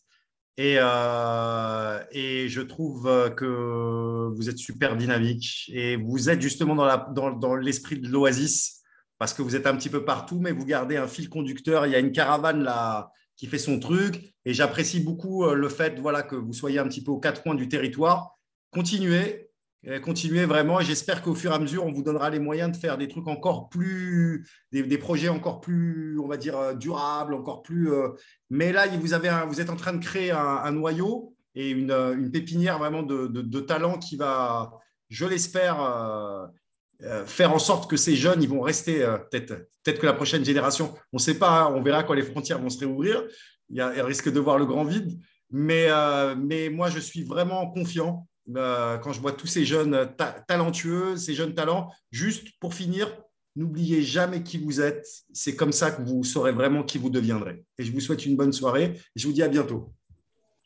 S3: Et je trouve que vous êtes super dynamique et vous êtes justement dans l'esprit de l'oasis parce que vous êtes un petit peu partout, mais vous gardez un fil conducteur. Il y a une caravane là qui fait son truc et j'apprécie beaucoup le fait que vous soyez un petit peu aux quatre coins du territoire. Continuez vraiment et j'espère qu'au fur et à mesure, on vous donnera les moyens de faire des trucs encore plus, des projets encore plus, on va dire, durables, encore plus… mais là, vous êtes en train de créer un noyau et une pépinière vraiment de talents qui va, je l'espère, faire en sorte que ces jeunes, ils vont rester, peut-être que la prochaine génération, on ne sait pas, hein, on verra quand les frontières vont se réouvrir, il risque de voir le grand vide, mais moi, je suis vraiment confiant quand je vois tous ces jeunes talentueux, ces jeunes talents. Juste pour finir, n'oubliez jamais qui vous êtes. C'est comme ça que vous saurez vraiment qui vous deviendrez. Et je vous souhaite une bonne soirée. Et je vous dis à bientôt.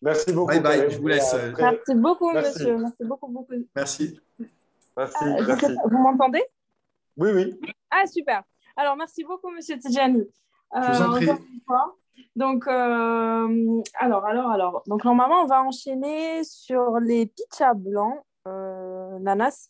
S5: Merci beaucoup.
S3: Bye bye, je vous laisse.
S2: Merci beaucoup, monsieur. Merci beaucoup.
S3: Merci.
S5: Merci.
S2: Vous m'entendez?
S5: Oui.
S2: Ah, super. Alors, merci beaucoup, monsieur Tidjani.
S3: Je vous en prie.
S2: Donc, alors. Donc, normalement, on va enchaîner sur les pitchas blancs, Nanas.